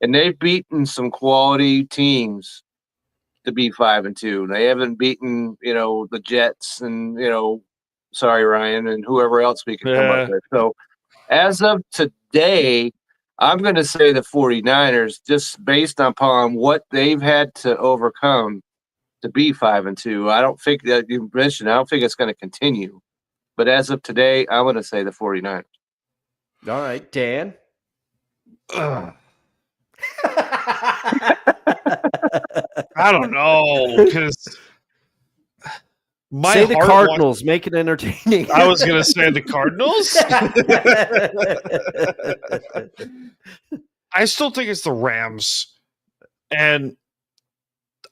S3: and they've beaten some quality teams to be 5-2. They haven't beaten, the Jets and, sorry, Ryan, and whoever else we can come up with. So as of today, I'm going to say the 49ers just based upon what they've had to overcome to be 5-2. I don't think that you mentioned, I don't think it's going to continue. But as of today, I'm going to say the 49ers.
S4: All right, Dan.
S2: I don't know because
S4: say the Cardinals, make it entertaining.
S2: I was going to say the Cardinals. I still think it's the Rams, and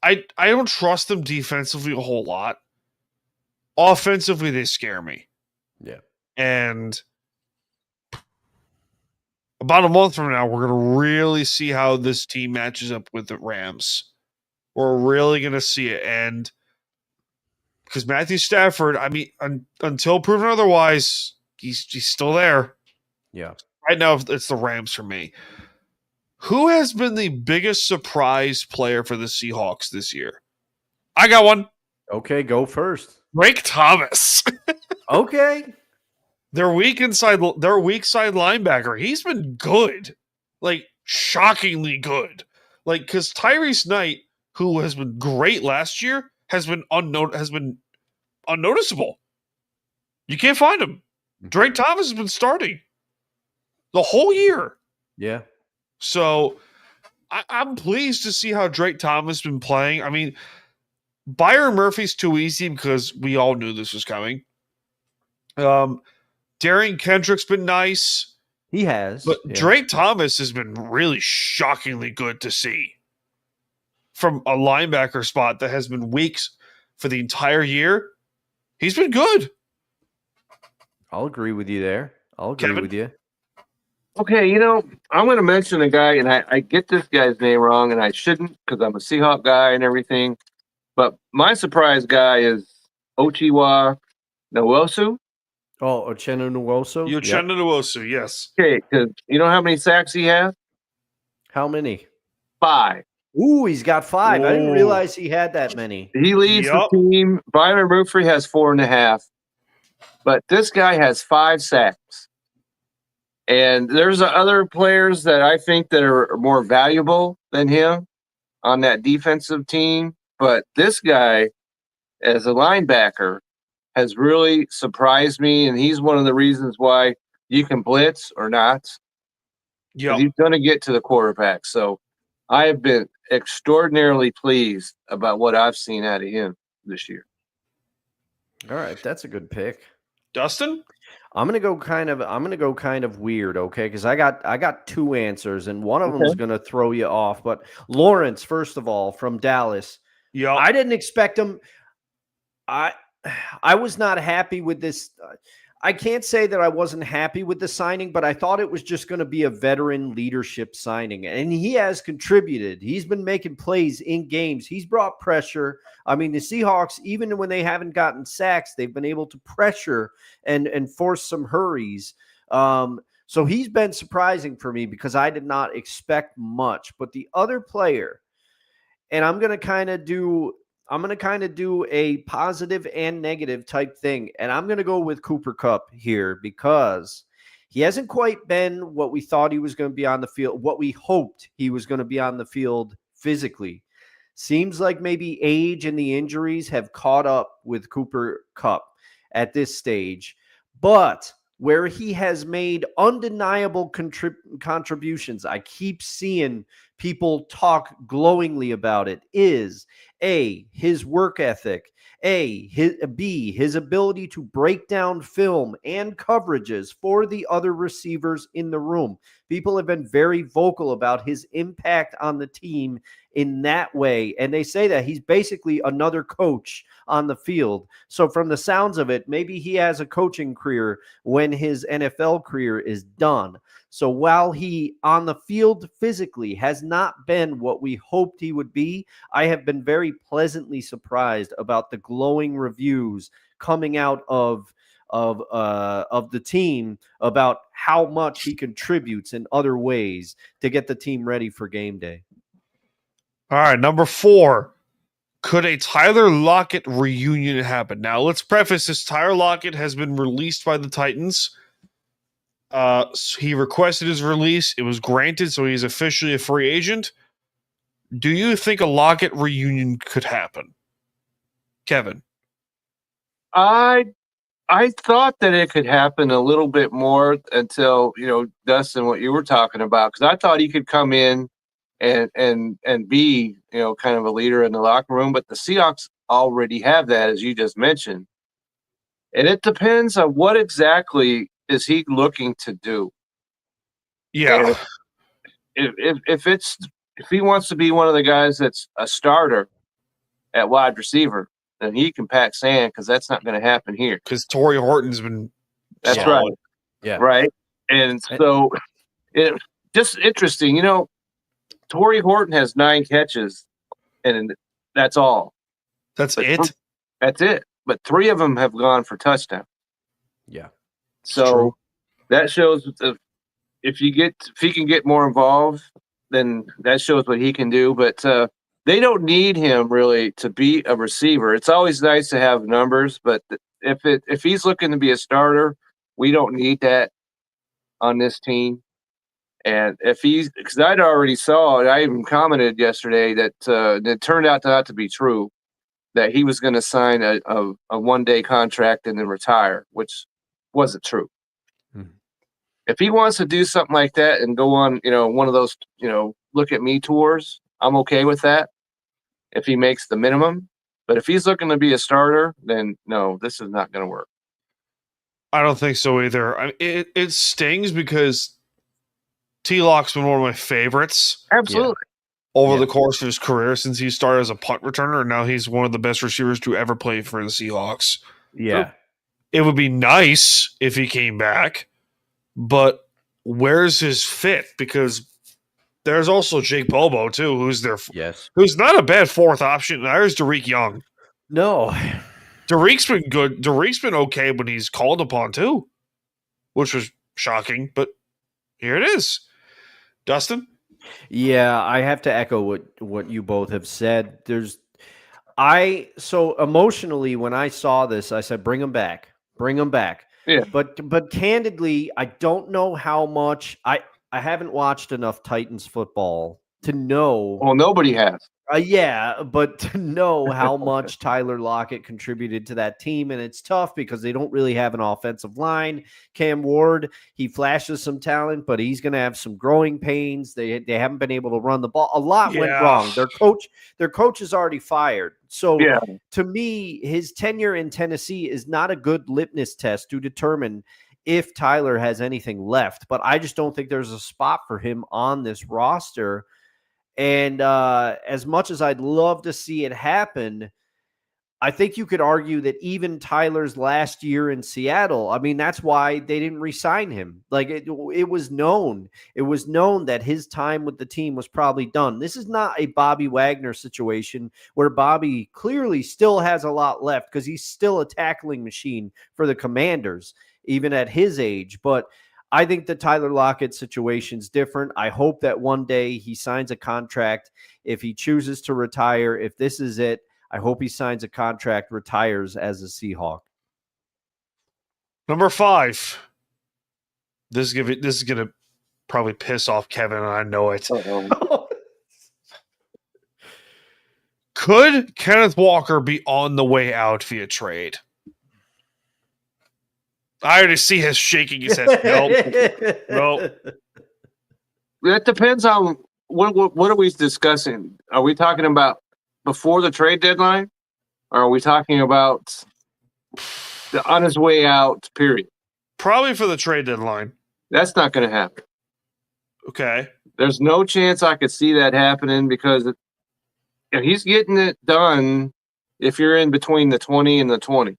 S2: I don't trust them defensively a whole lot. Offensively, they scare me.
S4: Yeah,
S2: and about a month from now, we're going to really see how this team matches up with the Rams. We're really going to see it. And because Matthew Stafford, I mean, until proven otherwise, he's still there.
S4: Yeah.
S2: Right now, it's the Rams for me. Who has been the biggest surprise player for the Seahawks this year? I got one.
S4: Okay, go first.
S2: Drake Thomas.
S4: Okay.
S2: Their weak side linebacker. He's been good. Like, shockingly good. Like, because Tyrese Knight, who has been great last year, has been unnoticeable. You can't find him. Drake Thomas has been starting the whole year.
S4: Yeah.
S2: So I'm pleased to see how Drake Thomas has been playing. I mean, Byron Murphy's too easy because we all knew this was coming. Darian Kendrick's been nice.
S4: He has.
S2: But
S4: yeah.
S2: Drake Thomas has been really shockingly good to see from a linebacker spot that has been weak for the entire year. He's been good.
S4: I'll agree with you there. I'll agree
S2: Kevin?
S4: with you.
S3: Okay, I'm going to mention a guy, and I get this guy's name wrong, and I shouldn't because I'm a Seahawk guy and everything. But my surprise guy is Ochiwa Nwosu.
S4: Oh, Uchenna Nwosu?
S2: Uchenna Nwosu, yes.
S3: Okay, because you know how many sacks he has?
S4: How many?
S3: 5.
S4: Ooh, he's got 5. I didn't
S2: Ooh.
S4: realize he had that many.
S3: He leads
S2: Yup.
S3: the team. Byron Murphy has 4.5. But this guy has 5 sacks. And there's other players that I think that are more valuable than him on that defensive team. But this guy, as a linebacker, has really surprised me. And he's one of the reasons why you can blitz or not.
S2: Yeah.
S3: He's going to get to the quarterback. So I have been extraordinarily pleased about what I've seen out of him this year.
S4: All right, that's a good pick.
S2: Dustin?
S4: I'm gonna go kind of weird, okay? Because I got 2 answers, and one of them is gonna throw you off. But Lawrence, first of all, from Dallas,
S2: Yeah.
S4: I didn't expect him. I was not happy with this. I can't say that I wasn't happy with the signing, but I thought it was just going to be a veteran leadership signing. And he has contributed. He's been making plays in games. He's brought pressure. I mean, the Seahawks, even when they haven't gotten sacks, they've been able to pressure and force some hurries. So he's been surprising for me because I did not expect much. But the other player, and I'm going to kind of do a positive and negative type thing. And I'm going to go with Cooper Kupp here because he hasn't quite been what we thought he was going to be on the field, what we hoped he was going to be on the field physically. Seems like maybe age and the injuries have caught up with Cooper Kupp at this stage. But where he has made undeniable contributions, I keep seeing people talk glowingly about it, is A, his work ethic, B, his ability to break down film and coverages for the other receivers in the room. People have been very vocal about his impact on the team in that way, and they say that he's basically another coach on the field. So from the sounds of it, maybe he has a coaching career when his NFL career is done. So while he on the field physically has not been what we hoped he would be, I have been very pleasantly surprised about the glowing reviews coming out of the team about how much he contributes in other ways to get the team ready for game day.
S2: All right, number 4. Could a Tyler Lockett reunion happen? Now, let's preface this. Tyler Lockett has been released by the Titans. He requested his release. It was granted, so he's officially a free agent. Do you think a Lockett reunion could happen? Kevin?
S3: I thought that it could happen a little bit more until, Dustin, what you were talking about, because I thought he could come in and be, kind of a leader in the locker room, but the Seahawks already have that, as you just mentioned. And it depends on what exactly is he looking to do.
S2: Yeah.
S3: If he wants to be one of the guys that's a starter at wide receiver, then he can pack sand because that's not going to happen here.
S2: Because Torrey Horton's been
S3: That's
S2: solid.
S3: right.
S4: Yeah.
S3: Right. And so it just interesting, Torrey Horton has 9 catches, and that's all.
S2: That's it?
S3: That's it. But 3 of them have gone for touchdown.
S4: Yeah.
S3: So
S2: true.
S3: that shows if he can get more involved, then that shows what he can do. But they don't need him really to be a receiver. It's always nice to have numbers, but if he's looking to be a starter, we don't need that on this team. And if he's, because I'd already saw, I even commented yesterday that it turned out not to be true, that he was going to sign a 1-day contract and then retire, which wasn't true.
S4: Mhm.
S3: If he wants to do something like that and go on, one of those, look at me tours, I'm okay with that if he makes the minimum. But if he's looking to be a starter, then no, this is not going to work.
S2: I don't think so either. It stings because T-Lock's been one of my favorites
S3: Absolutely.
S2: over the course of his career since he started as a punt returner, and now he's one of the best receivers to ever play for the Seahawks.
S4: Yeah.
S2: It would be nice if he came back, but where's his fit? Because there's also Jake Bobo too, who's not a bad fourth option. There's Derek Young.
S4: No.
S2: Derek's been good. Derek's been okay when he's called upon too, which was shocking, but here it is. Dustin?
S4: Yeah, I have to echo what you both have said. So emotionally, when I saw this, I said, bring him back. Bring him back.
S3: Yeah.
S4: But candidly, I don't know how much I haven't watched enough Titans football to know.
S3: Well, nobody has.
S4: Yeah, but to know how much Tyler Lockett contributed to that team, and it's tough because they don't really have an offensive line. Cam Ward, he flashes some talent, but he's going to have some growing pains. They haven't been able to run the ball. A lot went wrong. Their coach is already fired. So to me, his tenure in Tennessee is not a good litmus test to determine if Tyler has anything left. But I just don't think there's a spot for him on this roster. And as much as I'd love to see it happen, I think you could argue that even Tyler's last year in Seattle, I mean, that's why they didn't re-sign him. Like it was known. It was known that his time with the team was probably done. This is not a Bobby Wagner situation where Bobby clearly still has a lot left because he's still a tackling machine for the Commanders, even at his age. But I think the Tyler Lockett situation is different. I hope that one day he signs a contract. If he chooses to retire, if this is it, I hope he signs a contract, retires as a Seahawk.
S2: Number 5. This is gonna probably piss off Kevin, and I know it. Could Kenneth Walker be on the way out via trade? I already see his shaking his head. Nope.
S3: That depends on what are we discussing? Are we talking about before the trade deadline? Or are we talking about on his way out, period?
S2: Probably for the trade deadline.
S3: That's not going to happen.
S2: Okay.
S3: There's no chance I could see that happening because he's getting it done if you're in between the 20 and the 20.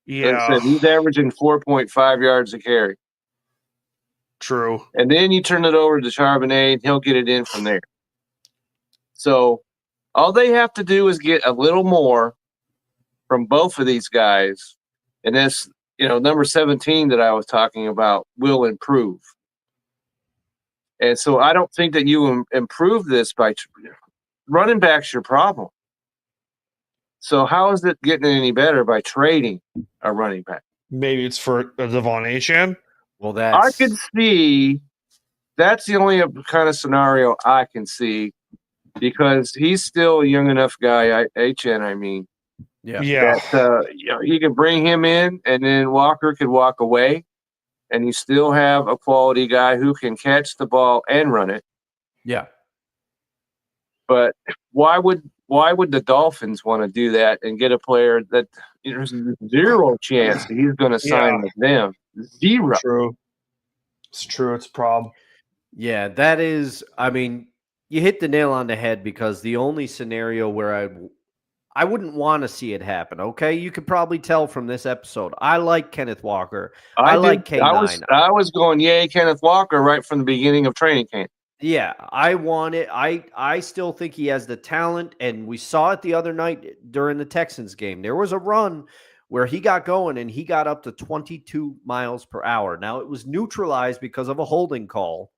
S2: Yeah.
S3: Like I said, he's averaging 4.5 yards a carry.
S2: True.
S3: And then you turn it over to Charbonnet, and he'll get it in from there. So all they have to do is get a little more from both of these guys. And this, number 17 that I was talking about will improve. And so I don't think that you improve this by running back's your problem. So how is it getting any better by trading a running back?
S2: Maybe it's for a Devon Achane.
S4: Well,
S3: I could see that's the only kind of scenario I can see because he's still a young enough guy. Achane, I mean, that you can bring him in, and then Walker could walk away, and you still have a quality guy who can catch the ball and run it.
S4: Yeah.
S3: But why would the Dolphins want to do that and get a player that there's zero chance that he's going to sign with them? Zero.
S2: True. It's true. It's a problem.
S4: Yeah, that is. I mean, you hit the nail on the head because the only scenario where I wouldn't want to see it happen. Okay, you could probably tell from this episode. I like Kenneth Walker. I like K9.
S3: I was going, yay, Kenneth Walker, right from the beginning of training camp.
S4: Yeah, I want it. I still think he has the talent, and we saw it the other night during the Texans game. There was a run where he got going, and he got up to 22 miles per hour. Now, it was neutralized because of a holding call,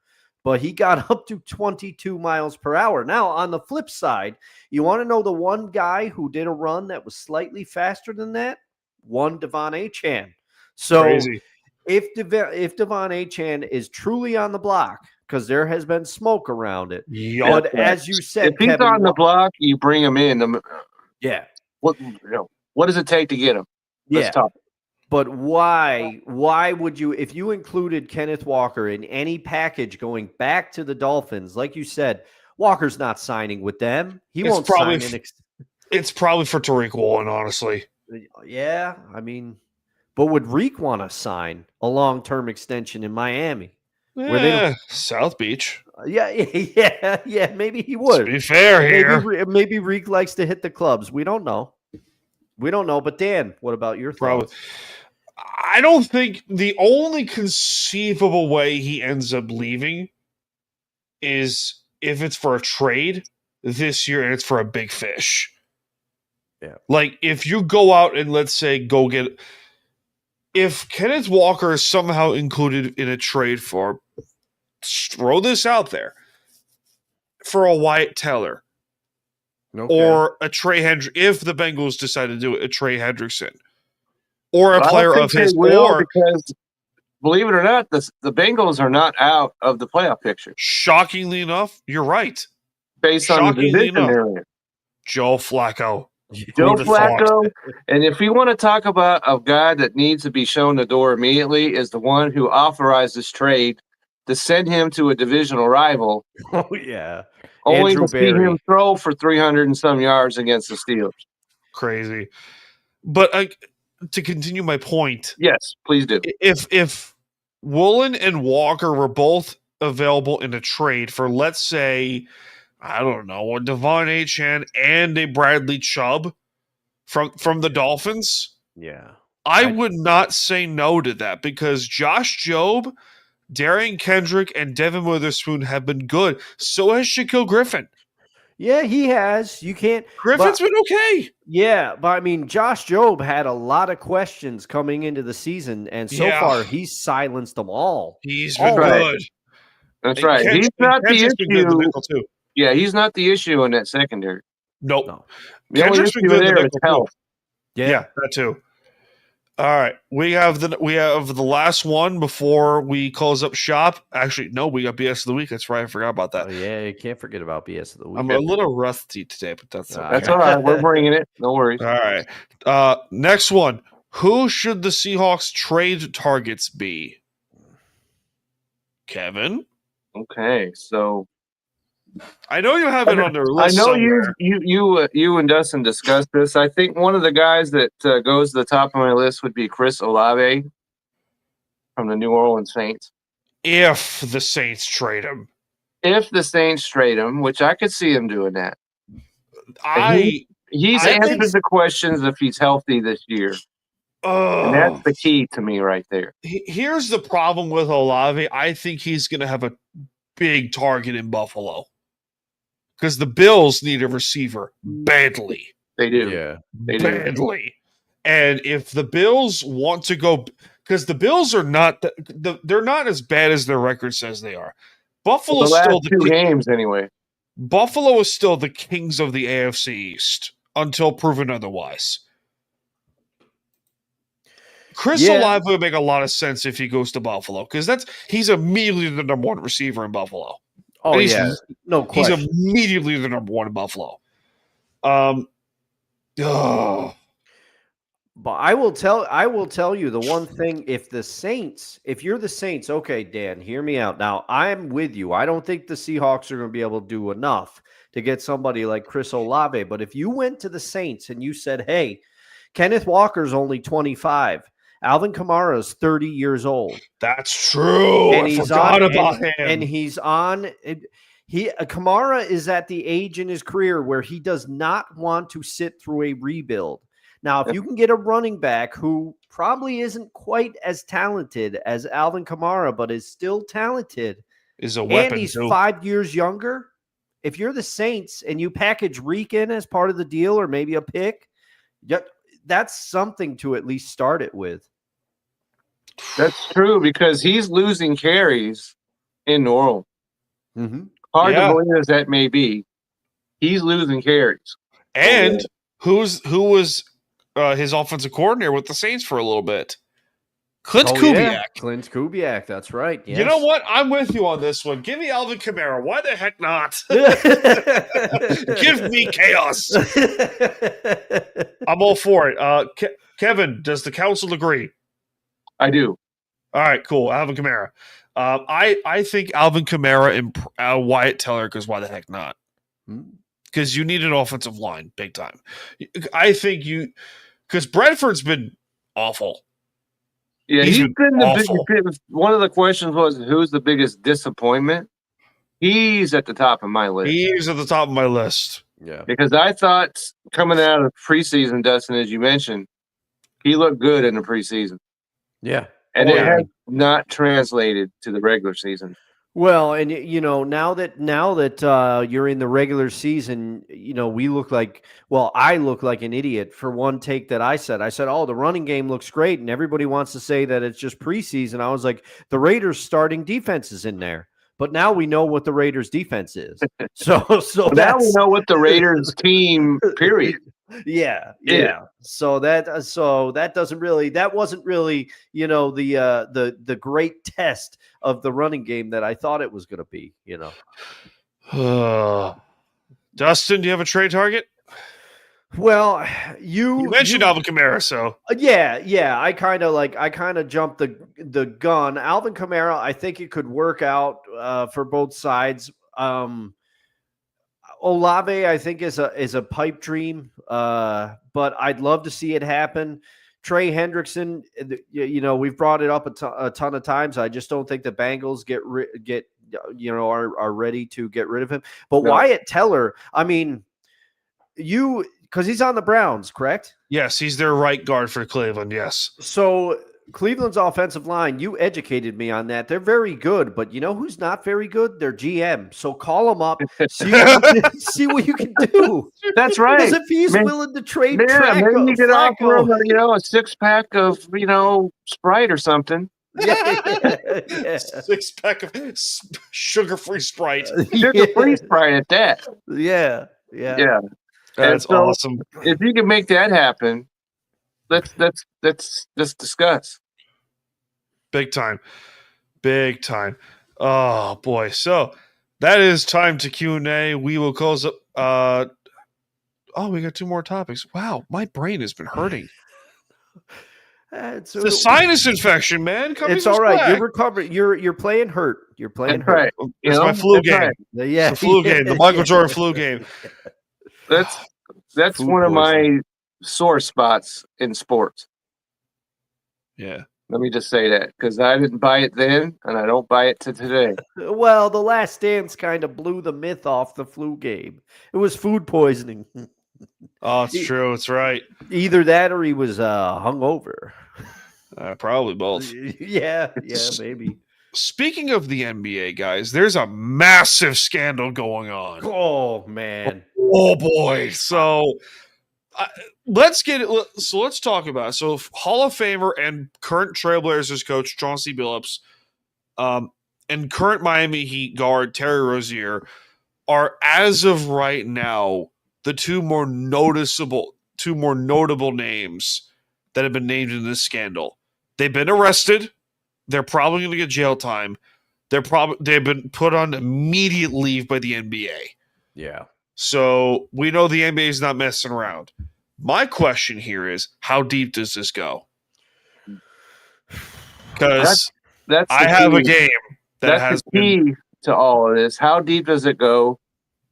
S4: but he got up to 22 miles per hour. Now, on the flip side, you want to know the one guy who did a run that was slightly faster than that? One Devon Achane. So
S2: Crazy.
S4: if Devon Achane is truly on the block, because there has been smoke around it,
S2: Yup.
S4: but as you said,
S3: If he's
S4: Kevin,
S3: on the block, you bring him in.
S4: yeah,
S3: What does it take to get him? Let's
S4: yeah.
S3: talk.
S4: But why would you, if you included Kenneth Walker in any package going back to the Dolphins, like you said, Walker's not signing with them. He
S2: It's
S4: won't
S2: probably
S4: sign
S2: It's probably for Tariq Woolen, honestly.
S4: Yeah, I mean, but would Reek want to sign a long-term extension in Miami? Where they don't-
S2: South Beach.
S4: Yeah, maybe he
S2: To
S4: would.
S2: be fair here.
S4: Maybe Reek likes to hit the clubs. We don't know. But Dan, what about your
S2: Probably.
S4: thoughts?
S2: I don't think the only conceivable way he ends up leaving is if it's for a trade this year and it's for a big fish.
S4: Yeah.
S2: Like if you go out and let's say go get if Kenneth Walker is somehow included in a trade for throw this out there for a Wyatt Teller or a Trey Hendrickson, if the Bengals decide to do it, a Trey Hendrickson or a player of his
S3: because believe it or not, the Bengals are not out of the playoff picture.
S2: Shockingly enough, you're right.
S3: Based on the division area.
S2: Joe Flacco.
S3: Joe Flacco, and if you want to talk about a guy that needs to be shown the door immediately, is the one who authorized this trade to send him to a divisional rival.
S4: Oh yeah,
S3: only
S4: Andrew
S3: to see him throw for 300 and some yards against the Steelers.
S2: Crazy, but to continue my point,
S3: yes, please do.
S2: If Woolen and Walker were both available in a trade for, let's say, I don't know, a Devon Achane and a Bradley Chubb from the Dolphins.
S4: Yeah.
S2: I would not say no to that because Josh Jobe, Darian Kendrick, and Devin Witherspoon have been good. So has Shaquille Griffin.
S4: Yeah, he has. You can't.
S2: Griffin's been okay.
S4: Yeah, but I mean, Josh Jobe had a lot of questions coming into the season, and so far he's silenced them all.
S2: He's been good.
S3: That's right. He's not the issue. Yeah, he's not the issue in that secondary.
S2: Nope. No.
S3: The only issue there is health.
S2: Yeah, that too. All right, we have the last one before we close up shop. Actually, no, we got BS of the week. That's right, I forgot about that.
S4: Oh, yeah, you can't forget about BS of the week.
S2: I'm a little rusty today, but that's okay.
S3: That's all right. We're bringing it. No worries.
S2: All right. Next one. Who should the Seahawks trade targets be? Kevin.
S3: Okay, so
S2: I know you have it on your list.
S3: I know
S2: somewhere.
S3: you and Dustin discussed this. I think one of the guys that goes to the top of my list would be Chris Olave from the New Orleans Saints.
S2: If the Saints trade him.
S3: If the Saints trade him, which I could see him doing that. He's answered the questions if he's healthy this year. And that's the key to me right there.
S2: Here's the problem with Olave. I think he's going to have a big target in Buffalo. Because the Bills need a receiver badly.
S3: They do.
S4: Yeah.
S3: They
S2: badly. And if the Bills want to go, because the Bills are not, they're not as bad as their record says they are. Buffalo's still the
S3: two games anyway.
S2: Buffalo is still the kings of the AFC East until proven otherwise. Chris Olave would make a lot of sense if he goes to Buffalo because he's immediately the number one receiver in Buffalo.
S4: Oh yeah, no question.
S2: He's immediately the number one in Buffalo. But
S4: I will tell you the one thing. If you're the Saints, okay, Dan, hear me out. Now I'm with you. I don't think the Seahawks are going to be able to do enough to get somebody like Chris Olave. But if you went to the Saints and you said, "Hey, Kenneth Walker's only 25." Alvin Kamara is 30 years old.
S2: That's true.
S4: And
S2: I forgot about him.
S4: And he's on. Kamara is at the age in his career where he does not want to sit through a rebuild. Now, if you can get a running back who probably isn't quite as talented as Alvin Kamara, but is still talented,
S2: is a weapon.
S4: And he's
S2: too.
S4: 5 years younger. If you're the Saints and you package Reek in as part of the deal, or maybe a pick, that's something to at least start it with.
S3: That's true because he's losing carries in New Orleans. Hard
S2: Yeah.
S3: to believe as that may be, he's losing carries.
S2: And who was his offensive coordinator with the Saints for a little bit? Clint Kubiak.
S4: Clint Kubiak, that's right. Yes.
S2: You know what? I'm with you on this one. Give me Alvin Kamara. Why the heck not? Give me chaos. I'm all for it. Kevin, does the council agree?
S3: I do.
S2: All right, cool. Alvin Kamara. I think Alvin Kamara and Wyatt Teller, because why the heck not? Because you need an offensive line big time. I think because Bradford's been awful.
S3: Yeah, he's been
S2: awful.
S3: One of the questions was, who's the biggest disappointment? He's at the top of my list.
S2: He's at the top of my list.
S4: Yeah.
S3: Because I thought coming out of preseason, Dustin, as you mentioned, he looked good in the preseason.
S4: Yeah.
S3: And it has not translated to the regular season.
S4: Well, and now that you're in the regular season, we look like, I look like an idiot for one take that I said, oh, the running game looks great. And everybody wants to say that it's just preseason. I was like, the Raiders starting defense is in there, but now we know what the Raiders defense is. So
S3: now we know what the Raiders team, period.
S4: Yeah. So that wasn't really, the great test of the running game that I thought it was going to be,
S2: Dustin, do you have a trade target?
S4: Well,
S2: you mentioned Alvin Kamara, so
S4: yeah. I kind of jumped the gun. Alvin Kamara, I think it could work out for both sides. Olave, I think, is a pipe dream, but I'd love to see it happen. Trey Hendrickson, we've brought it up a ton of times. I just don't think the Bengals are ready to get rid of him. But no. Wyatt Teller, I mean, because he's on the Browns, correct?
S2: Yes, he's their right guard for Cleveland. Yes.
S4: So Cleveland's offensive line, you educated me on that. They're very good, but you know who's not very good? Their GM. So call him up, see what you can do.
S3: That's right.
S4: Because if he's willing to trade,
S3: maybe you get offer him a 6-pack of Sprite or something.
S4: Yeah.
S2: 6-pack of sugar-free Sprite.
S3: Sugar-free Sprite at that.
S4: Yeah.
S2: That's awesome.
S3: If you can make that happen, let's discuss.
S2: Big time. Oh boy. So that is time to Q&A. We will close up. We got 2 more topics. Wow, my brain has been hurting. It's a sinus infection, man.
S4: It's all right. You're recovering. You're playing hurt. You're playing hurt.
S3: Right.
S2: It's my flu game. Right.
S4: Yeah,
S2: the flu game. The Michael Jordan flu game.
S3: That's one of my sore spots in sports.
S2: Yeah.
S3: Let me just say that because I didn't buy it then and I don't buy it to today.
S4: Well, The Last Dance kind of blew the myth off the flu game. It was food poisoning.
S2: Oh, it's true. It's right.
S4: Either that or he was hungover.
S2: Probably both.
S4: Yeah, maybe.
S2: Speaking of the NBA, guys, there's a massive scandal going on.
S4: Oh, man.
S2: Oh, boy. So let's talk about it. So Hall of Famer and current Trailblazers coach Chauncey Billups and current Miami Heat guard Terry Rozier are, as of right now, the two more notable names that have been named in this scandal. They've been arrested. They're probably going to get jail time. They've been put on immediate leave by the NBA.
S4: Yeah.
S2: So we know the NBA is not messing around. My question here is, how deep does this go? Because I have a game that has
S3: the key to all of this. How deep does it go?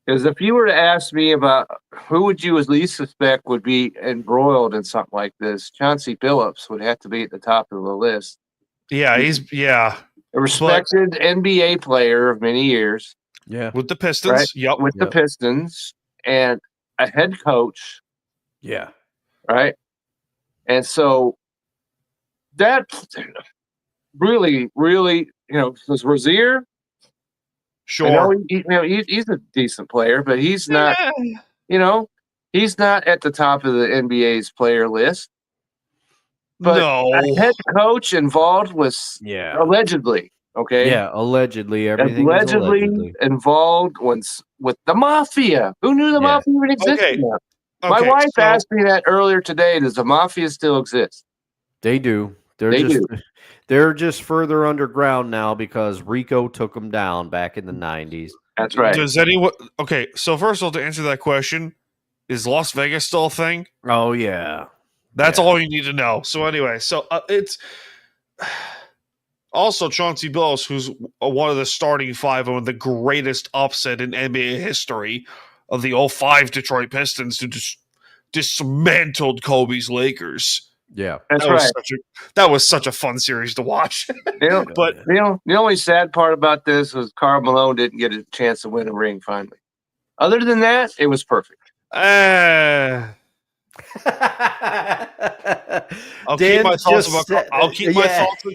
S3: Because if you were to ask me about who would you at least suspect would be embroiled in something like this, Chauncey Billups would have to be at the top of the list.
S2: Yeah, he's a
S3: respected NBA player of many years.
S2: Yeah, with the Pistons.
S3: Right?
S2: Yep,
S3: with the Pistons and a head coach.
S4: Yeah,
S3: right. And so that really, was Rozier.
S2: Sure,
S3: he's a decent player, but he's not. He's not at the top of the NBA's player list. But
S2: no,
S3: a head coach involved was allegedly. Okay.
S4: Yeah, allegedly everything is allegedly.
S3: involved with the mafia. Who knew the mafia even existed?
S2: Okay.
S3: My
S2: Okay,
S3: wife
S2: so-
S3: asked me that earlier today. Does the mafia still exist?
S4: They do. They're just further underground now because Rico took them down back in the 90s.
S3: That's right.
S2: Does anyone? Okay, so first of all, to answer that question, is Las Vegas still a thing?
S4: Oh yeah.
S2: That's
S4: Yeah.
S2: all you need to know. So anyway, it's also Chauncey Billups, who's one of the starting five and one of the greatest upset in NBA history of the 05 Detroit Pistons, who just dismantled Kobe's Lakers.
S4: Yeah.
S3: That's right.
S2: That was such a fun series to watch. But
S3: the only sad part about this was Karl Malone didn't get a chance to win a ring finally. Other than that, it was perfect.
S2: I'll keep my thoughts on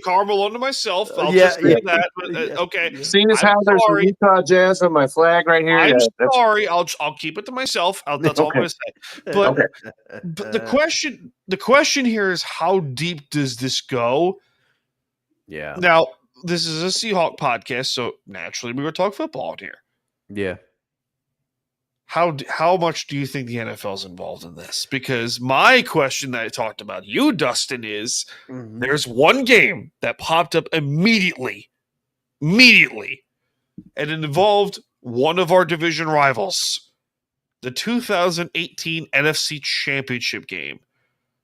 S2: Karl Malone to myself. I'll just say that. But, okay.
S3: Seeing as how there's some Utah Jazz on my flag right here.
S2: I'm sorry. I'll keep it to myself. That's all I'm going to say. But, but the question here is, how deep does this go?
S4: Yeah.
S2: Now, this is a Seahawk podcast, so naturally we're going to talk football in here.
S4: Yeah.
S2: How much do you think the NFL is involved in this? Because my question that I talked about you, Dustin, is there's one game that popped up immediately, and it involved one of our division rivals, the 2018 NFC Championship game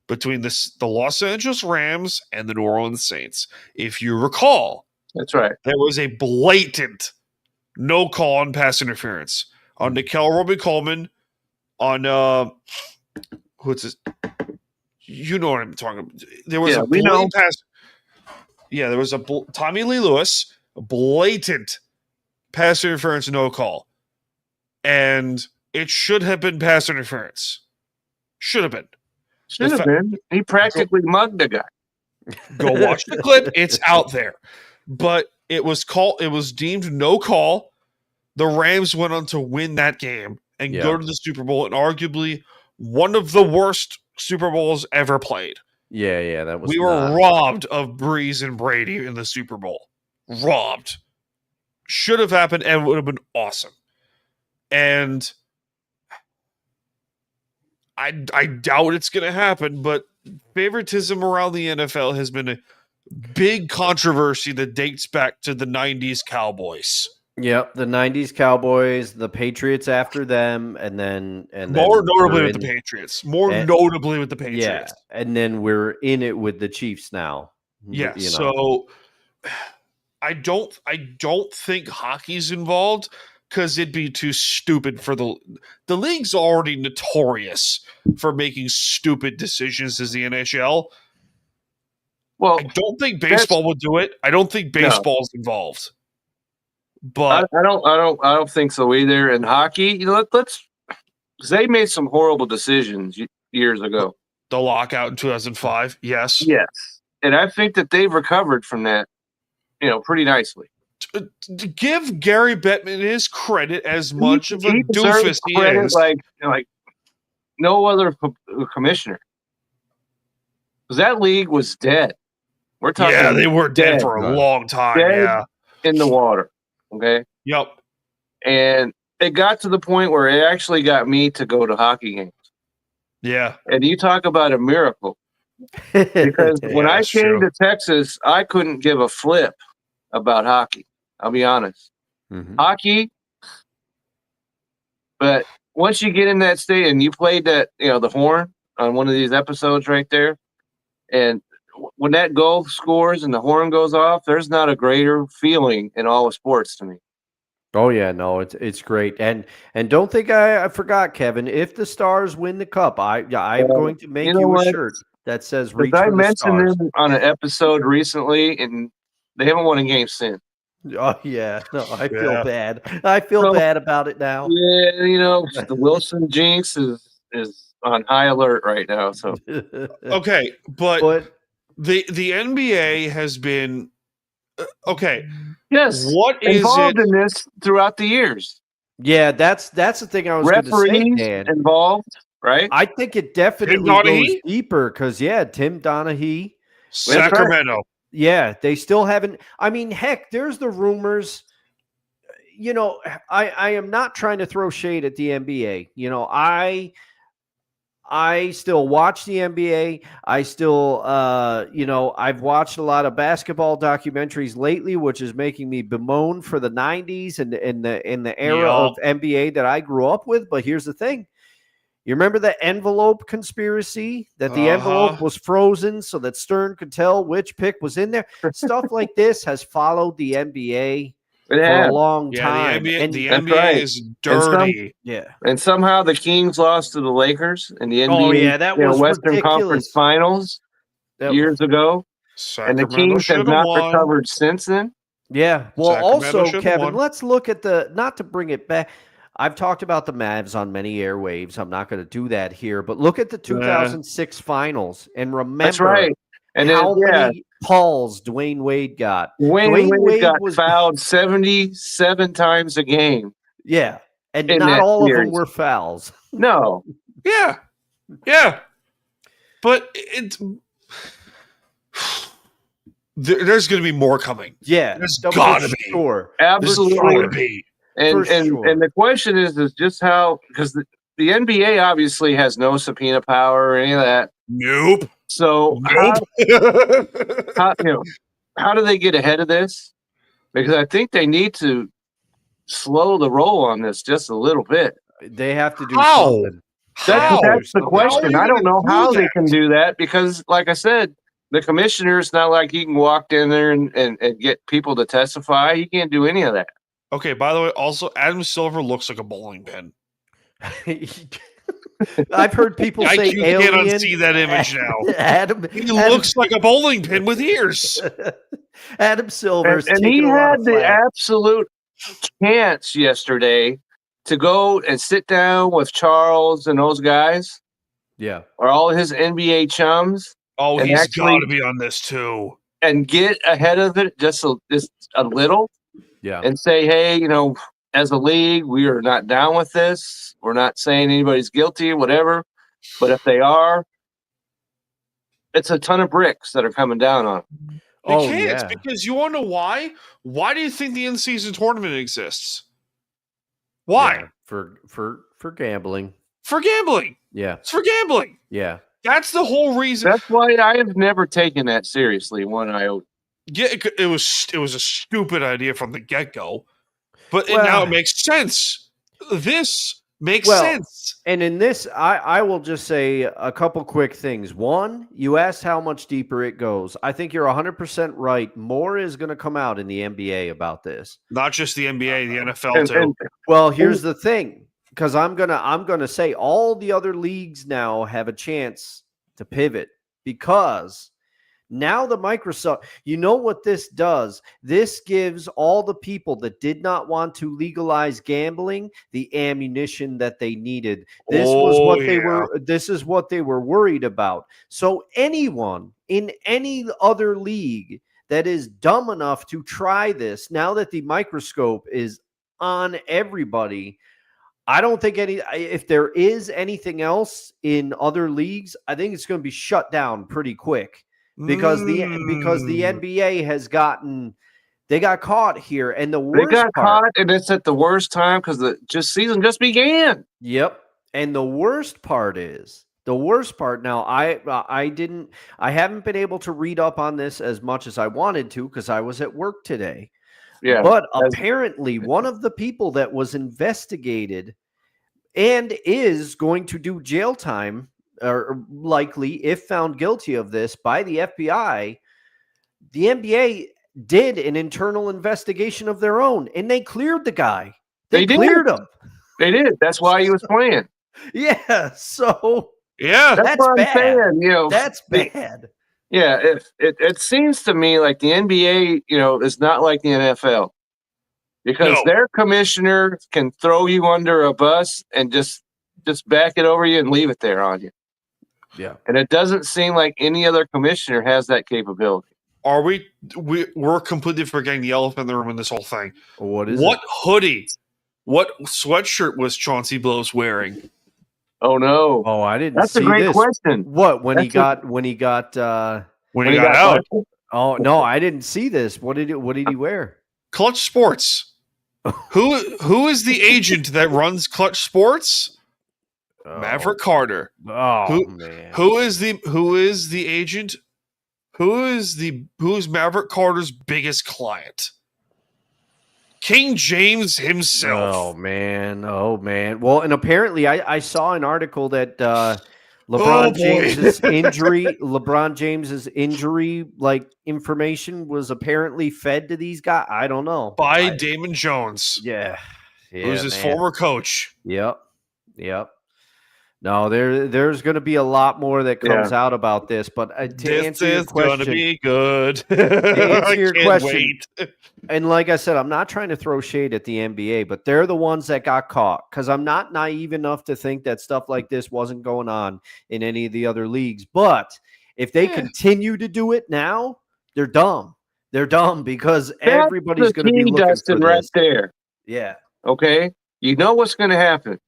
S2: between the Los Angeles Rams and the New Orleans Saints. If you recall,
S3: that's right.
S2: There was a blatant no call on pass interference on Nickel Roby-Coleman, on who's this? You know what I'm talking about. There was a blatant pass. Yeah, there was a Tommy Lee Lewis, a blatant pass interference, no call, and it should have been pass interference. Should have been.
S3: He practically mugged the guy.
S2: Go watch the clip. It's out there. But it was deemed no call. The Rams went on to win that game and go to the Super Bowl, and arguably one of the worst Super Bowls ever played.
S4: Yeah, that was.
S2: We were robbed of Breeze and Brady in the Super Bowl. Robbed. Should have happened and would have been awesome. And I doubt it's going to happen, but favoritism around the NFL has been a big controversy that dates back to the 90s Cowboys.
S4: Yep, the 90s Cowboys, the Patriots after them, and
S2: more notably with the Patriots. Notably with the Patriots.
S4: Yeah, and then we're in it with the Chiefs now.
S2: Yeah, so I don't think hockey's involved because it'd be too stupid for the league's already notorious for making stupid decisions as the NHL.
S3: Well,
S2: I don't think baseball would do it. I don't think baseball's involved. But
S3: I don't think so either. In hockey, let's they made some horrible decisions years ago.
S2: The lockout in 2005, yes,
S3: and I think that they've recovered from that, pretty nicely.
S2: To give Gary Bettman his credit, as much of a doofus he is,
S3: like no other commissioner, because that league was dead. We're talking,
S2: they were dead for a long time.
S3: Dead in the water. Okay.
S2: Yep.
S3: And it got to the point where it actually got me to go to hockey games.
S2: Yeah.
S3: And you talk about a miracle. Because when I came to Texas, I couldn't give a flip about hockey. I'll be honest. Hockey. But once you get in that state and you played that, the horn on one of these episodes right there, and when that goal scores and the horn goes off, there's not a greater feeling in all of sports to me.
S4: Oh yeah, no, it's great, and don't think I forgot, Kevin. If the Stars win the cup, I'm going to make you a shirt that says "Reach for the Stars." I mentioned
S3: them on an episode recently, and they haven't won a game since.
S4: Oh yeah, no, I feel bad. I feel bad about it now.
S3: Yeah, the Wilson jinx is on high alert right now. So
S2: okay, but the NBA has been okay.
S3: Yes,
S2: what is
S3: involved in this throughout the years?
S4: Yeah, that's the thing I was going to say, Dan.
S3: Involved, right?
S4: I think it definitely goes deeper because Tim Donaghy,
S2: Sacramento.
S4: Yeah, they still haven't. I mean, heck, there's the rumors. I am not trying to throw shade at the NBA. I still watch the NBA. I still, I've watched a lot of basketball documentaries lately, which is making me bemoan for the '90s and in the era of NBA that I grew up with. But here's the thing: you remember the envelope conspiracy? That the envelope was frozen so that Stern could tell which pick was in there. Stuff like this has followed the NBA for a long time.
S2: The NBA is dirty.
S3: And somehow the Kings lost to the Lakers in the NBA
S4: that was
S3: Western
S4: ridiculous.
S3: Conference Finals years ago. And the Kings have not recovered since then.
S4: Yeah. Well, also, Kevin, let's look at not to bring it back. I've talked about the Mavs on many airwaves. I'm not going to do that here, but look at the 2006 finals and remember
S3: That's right. And
S4: how many calls Dwayne Wade got.
S3: Dwayne Wade got fouled 77 times a game.
S4: Yeah. And not all of them were fouls.
S3: No.
S2: Yeah. Yeah. But there's going to be more coming.
S4: Yeah.
S2: There's got to be.
S3: Sure. Absolutely. And the question is just how, because the NBA obviously has no subpoena power or any of that.
S2: Nope.
S3: So how do they get ahead of this? Because I think they need to slow the roll on this just a little bit.
S4: They have to do something.
S3: That's the question. I don't know how they can do that because, like I said, the commissioner is not like he can walk in there and get people to testify. He can't do any of that.
S2: Okay, by the way, also, Adam Silver looks like a bowling pin.
S4: I've heard people say
S2: you
S4: alien.
S2: can't unsee that image now. He looks like a bowling pin with ears.
S4: Adam Silver's
S3: and he had the absolute chance yesterday to go and sit down with Charles and those guys.
S4: Yeah.
S3: Or all his NBA chums.
S2: Oh, he's got to be on this too.
S3: And get ahead of it just a little.
S4: Yeah.
S3: And say, hey, as a league, we are not down with this. We're not saying anybody's guilty, whatever. But if they are, it's a ton of bricks that are coming down on them.
S2: It's because you want to know why? Why do you think the in-season tournament exists? Why?
S4: Yeah, for gambling.
S2: For gambling.
S4: Yeah.
S2: It's for gambling.
S4: Yeah.
S2: That's the whole reason.
S3: That's why I have never taken that seriously one iota.
S2: Yeah, it was a stupid idea from the get-go. But now it makes sense. This makes sense.
S4: And in this, I will just say a couple quick things. One, you asked how much deeper it goes. I think you're 100% right. More is going to come out in the NBA about this.
S2: Not just the NBA, the NFL too.
S4: Well, here's the thing, because I'm gonna say all the other leagues now have a chance to pivot because now the Microsoft, you know what this does? This gives all the people that did not want to legalize gambling the ammunition that they needed. This is what they were worried about. So anyone in any other league that is dumb enough to try this, now that the microscope is on everybody, I don't think if there is anything else in other leagues, I think it's going to be shut down pretty quick. Because the NBA has they got caught here, and
S3: caught, and it's at the worst time because the season just began.
S4: Yep, and the worst part now. I haven't been able to read up on this as much as I wanted to because I was at work today.
S3: Yeah,
S4: but apparently one of the people that was investigated and is going to do jail time, or likely, if found guilty of this by the FBI, the NBA did an internal investigation of their own, and they cleared the guy. They cleared him.
S3: They did. That's why he was playing.
S4: Yeah. So
S3: that's what I'm saying.
S4: That's bad.
S3: Yeah. It seems to me like the NBA, is not like the NFL because their commissioner can throw you under a bus and just back it over you and leave it there on you.
S4: Yeah.
S3: And it doesn't seem like any other commissioner has that capability.
S2: Are we're completely forgetting the elephant in the room in this whole thing.
S4: What is
S2: what hoodie? What sweatshirt was Chauncey Billups wearing?
S3: Oh no.
S4: Oh, I didn't
S3: That's
S4: see
S3: a great
S4: this.
S3: question.
S4: What when he got
S2: out?
S4: Oh no, I didn't see this. What did he wear?
S2: Clutch Sports. Who is the agent that runs Clutch Sports? Maverick Carter.
S4: Oh man.
S2: Who is the agent? Who's Maverick Carter's biggest client? King James himself.
S4: Oh man. Well, and apparently I saw an article that LeBron James's injury like information was apparently fed to these guys. I don't know.
S2: By Damon Jones.
S4: Yeah.
S2: Who's his former coach.
S4: Yep. No, there's going to be a lot more that comes out about this, but to answer your question,
S2: going to be good.
S4: To answer your question,
S2: wait.
S4: And like I said, I'm not trying to throw shade at the NBA, but they're the ones that got caught because I'm not naive enough to think that stuff like this wasn't going on in any of the other leagues. But if they continue to do it now, they're dumb. They're dumb because everybody's going to be looking
S3: Dustin,
S4: for
S3: right
S4: this.
S3: there.
S4: Yeah.
S3: Okay, you know what's going to happen.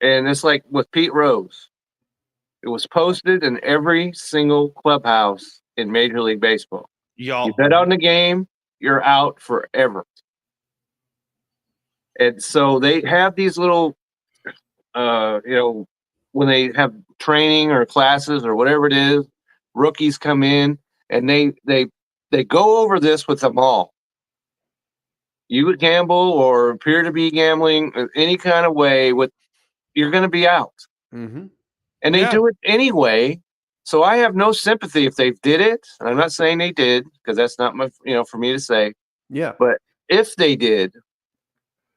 S3: And it's like with Pete Rose. It was posted in every single clubhouse in Major League Baseball.
S2: Y'all.
S3: You bet on the game, you're out forever. And so they have these little, when they have training or classes or whatever it is, rookies come in and they go over this with them all. You would gamble or appear to be gambling any kind of way you're going to be out.
S4: Mm-hmm.
S3: And they do it anyway. So I have no sympathy if they did it. And I'm not saying they did because that's not for me to say.
S4: Yeah.
S3: But if they did,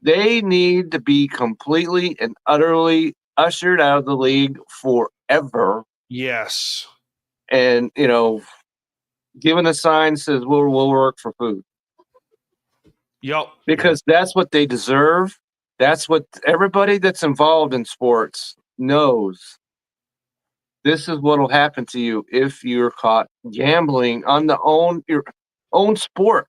S3: they need to be completely and utterly ushered out of the league forever.
S2: Yes.
S3: And, given a sign says we'll work for food.
S2: Yep.
S3: Because that's what they deserve. That's what everybody that's involved in sports knows. This is what will happen to you if you're caught gambling on your own sport.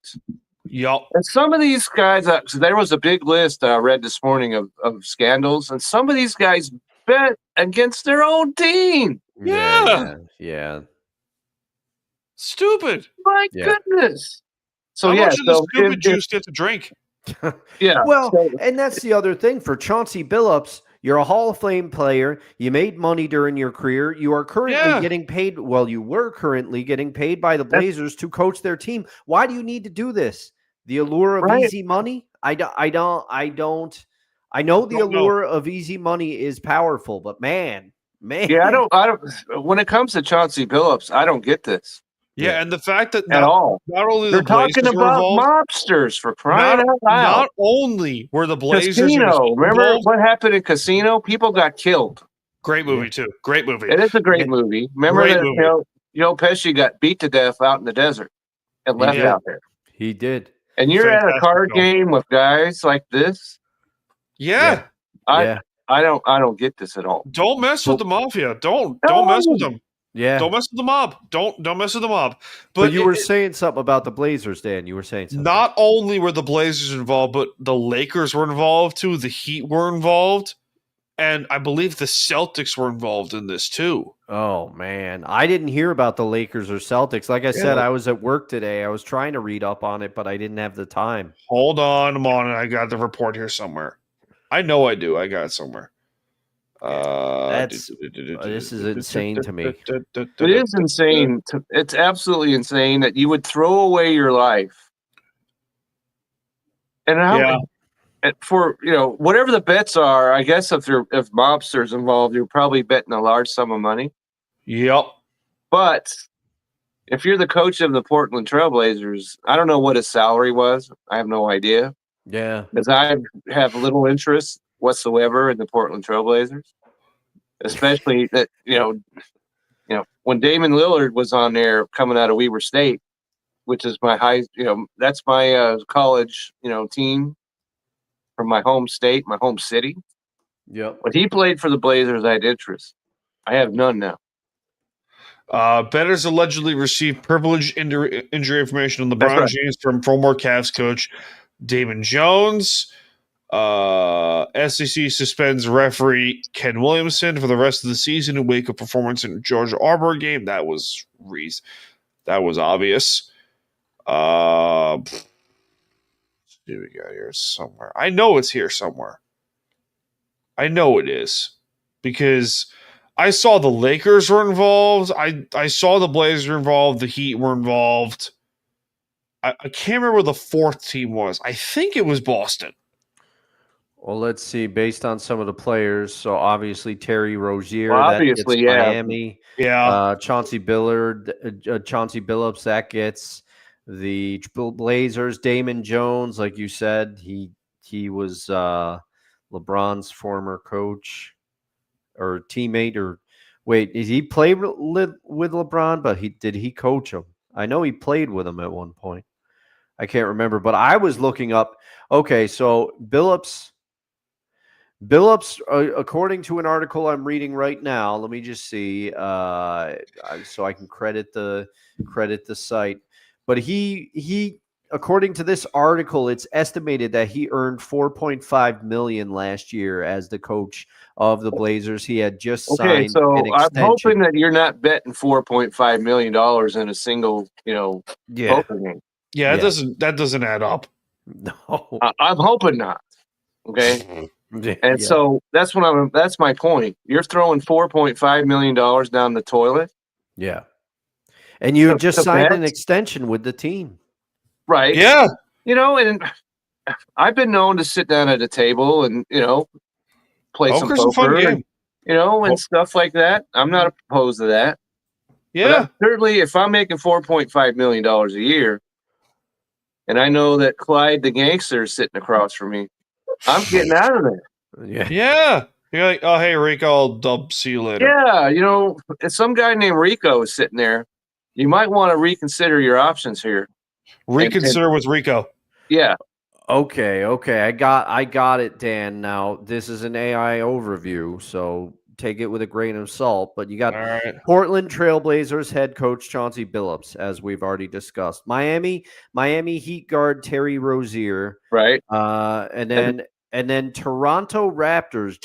S2: Yep.
S3: And some of these guys, so there was a big list I read this morning of scandals, and some of these guys bet against their own team.
S4: Yeah.
S2: Stupid.
S3: My goodness. So
S2: How
S3: yeah,
S2: much of the stupid juice get to drink?
S3: Yeah.
S4: Well, and that's the other thing for Chauncey Billups. You're a Hall of Fame player. You made money during your career. You are currently getting paid. Well, you were currently getting paid by the Blazers to coach their team. Why do you need to do this? The allure of easy money? I don't. I know the allure of easy money is powerful, but man.
S3: Yeah, I don't. When it comes to Chauncey Billups, I don't get this.
S2: Yeah, and the fact that
S3: at all.
S2: Not only
S3: they're
S2: the Blazers
S3: talking about
S2: involved,
S3: mobsters for crying out loud.
S2: Not only were the Blazers
S3: Casino. Remember
S2: involved,
S3: what happened in Casino? People got killed.
S2: Great movie too. Great movie.
S3: It is a great movie. Remember
S2: Great
S3: that
S2: movie.
S3: Joe Pesci got beat to death out in the desert and left out there.
S4: He did.
S3: And you're at a card
S2: film.
S3: game with guys like this.
S2: Yeah.
S3: I don't get this at all.
S2: Don't mess with the mafia. Don't mess with them.
S4: Yeah.
S2: Don't mess with the mob. Don't mess with the mob.
S4: But you were saying something about the Blazers, Dan. You were saying something.
S2: Not only were the Blazers involved, but the Lakers were involved too. The Heat were involved. And I believe the Celtics were involved in this too.
S4: Oh, man. I didn't hear about the Lakers or Celtics. Like I said, I was at work today. I was trying to read up on it, but I didn't have the time.
S2: Hold on. I'm on it. I got the report here somewhere. I know I do. I got it somewhere.
S4: This is insane to me.
S3: It is insane. It's absolutely insane that you would throw away your life. And for whatever the bets are, I guess if mobsters involved, you're probably betting a large sum of money.
S2: Yep.
S3: But if you're the coach of the Portland Trailblazers, I don't know what his salary was. I have no idea.
S4: Yeah.
S3: Because I have little interest whatsoever in the Portland Trailblazers, especially that when Damon Lillard was on there coming out of Weber State, which is my that's my college team from my home state, my home city.
S4: Yep.
S3: When he played for the Blazers, I had interest. I have none now.
S2: Bettors allegedly received privileged injury information on LeBron James from former Cavs coach Damon Jones. SEC suspends referee Ken Williamson for the rest of the season in wake of performance in Georgia Auburn game. That was Reese. That was obvious. What do we got here somewhere? I know it's here somewhere. I know it is because I saw the Lakers were involved. I saw the Blazers were involved. The Heat were involved. I can't remember what the fourth team was. I think it was Boston.
S4: Well, let's see. Based on some of the players, so obviously Terry Rozier,
S3: Well,
S4: that gets
S3: obviously, yeah.
S4: Miami.
S2: Yeah.
S4: Chauncey Billups, that gets the Blazers. Damon Jones, like you said, he was LeBron's former coach or teammate. Or wait, did he play with LeBron? But did he coach him? I know he played with him at one point. I can't remember, but I was looking up. Okay, so Billups, according to an article I'm reading right now, let me just see, so I can credit the site. But he, according to this article, it's estimated that he earned $4.5 million last year as the coach of the Blazers. He had just signed
S3: so
S4: an extension.
S3: I'm hoping that you're not betting $4.5 million in a single, poker game.
S2: Yeah, that doesn't add up.
S4: No,
S3: I'm hoping not. Okay. And so that's my point. You're throwing $4.5 million down the toilet.
S4: Yeah. And you
S3: To-
S4: just
S3: to
S4: signed
S3: bet?
S4: an extension with the team.
S3: Right.
S2: Yeah.
S3: And I've been known to sit down at a table and, play some
S2: Poker's a fun
S3: poker,
S2: game.
S3: and stuff like that. I'm not opposed to that.
S2: Yeah.
S3: But certainly if I'm making $4.5 million a year and I know that Clyde the gangster is sitting across from me, I'm getting out of there.
S4: Yeah.
S2: Yeah. You're like, oh, hey, Rico, I'll see you later.
S3: Yeah, if some guy named Rico is sitting there, you might want to reconsider your options here.
S2: Reconsider with Rico.
S3: Yeah.
S4: Okay. I got it, Dan. Now, this is an AI overview, so take it with a grain of salt. But you got
S2: All right.
S4: Portland Trailblazers head coach Chauncey Billups, as we've already discussed. Miami Heat guard Terry Rozier.
S3: Right.
S4: And then Toronto Raptors,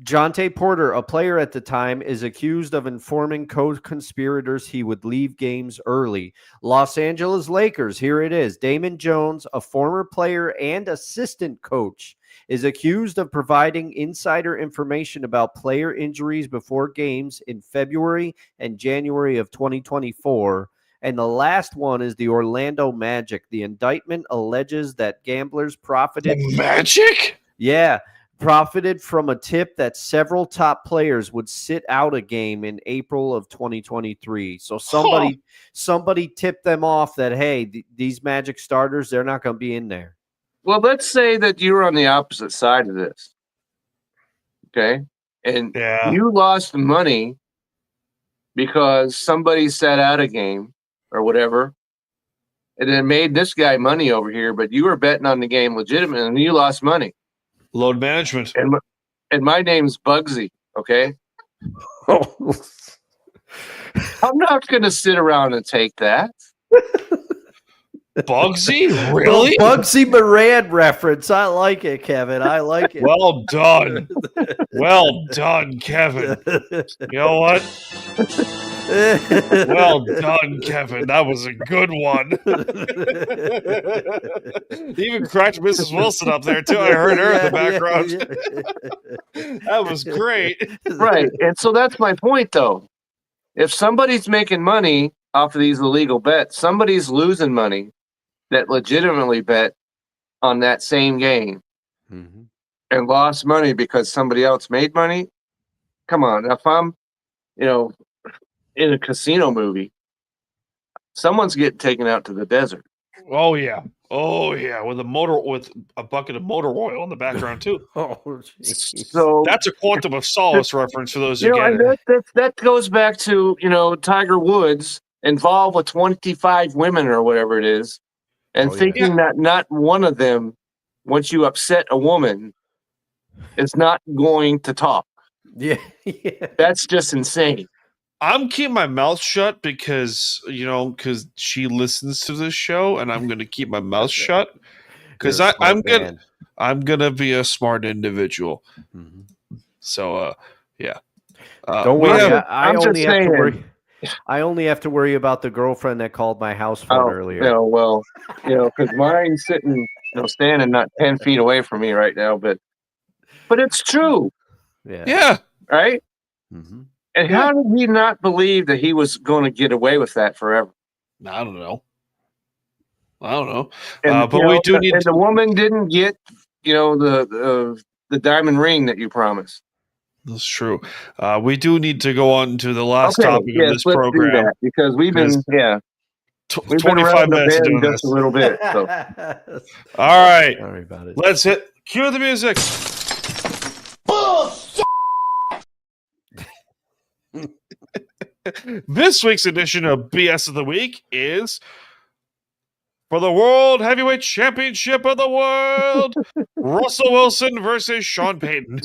S4: Jonte Porter, a player at the time, is accused of informing co-conspirators he would leave games early. Los Angeles Lakers, here it is. Damon Jones, a former player and assistant coach, is accused of providing insider information about player injuries before games in February and January of 2024. And the last one is the Orlando Magic. The indictment alleges that gamblers profited.
S2: The Magic?
S4: Yeah. Profited from a tip that several top players would sit out a game in April of 2023. So somebody tipped them off that, hey, these Magic starters, they're not going to be in there.
S3: Well, let's say that you're on the opposite side of this. Okay. And you lost money because somebody sat out a game or whatever, and then made this guy money over here, but you were betting on the game legitimately and you lost money.
S2: Load management.
S3: And my name's Bugsy, okay? I'm not going to sit around and take that.
S2: Bugsy? Really?
S4: Bugsy Moran reference. I like it, Kevin. I like it.
S2: Well done. Well done, Kevin. You know what? Well done, Kevin. That was a good one. Even cracked Mrs. Wilson up there, too. I heard her in the background. That was great.
S3: Right. And so that's my point, though. If somebody's making money off of these illegal bets, somebody's losing money that legitimately bet on that same game and lost money because somebody else made money. Come on. If I'm, in a casino movie, someone's getting taken out to the desert.
S2: Oh yeah, with a bucket of motor oil in the background too.
S3: So
S2: that's a Quantum of Solace reference for those who get
S3: it. That goes back to Tiger Woods involved with 25 women or whatever it is, and thinking that not one of them, once you upset a woman, is not going to talk.
S4: Yeah.
S3: That's just insane.
S2: I'm keeping my mouth shut because she listens to this show, and I'm going to keep my mouth shut because I'm gonna be a smart individual. So yeah.
S4: Don't worry. I only have to worry. I only have to worry about the girlfriend that called my house phone earlier.
S3: Yeah, well, because mine's sitting, standing not 10 feet away from me right now, but it's true,
S2: Yeah.
S3: right?
S4: Mm-hmm.
S3: And how did he not believe that he was going to get away with that forever?
S2: I don't know. And,
S3: And,
S2: we do need.
S3: And the woman didn't get, the diamond ring that you promised.
S2: That's true. We do need to go on to the last topic of this
S3: let's
S2: program
S3: do that because we've been, we've
S2: 25
S3: been
S2: minutes of doing
S3: just
S2: this.
S3: a little bit. So.
S2: All right.
S4: Sorry about it.
S2: Let's cue the music. This week's edition of BS of the Week is for the World Heavyweight Championship of the World, Russell Wilson versus Sean Payton.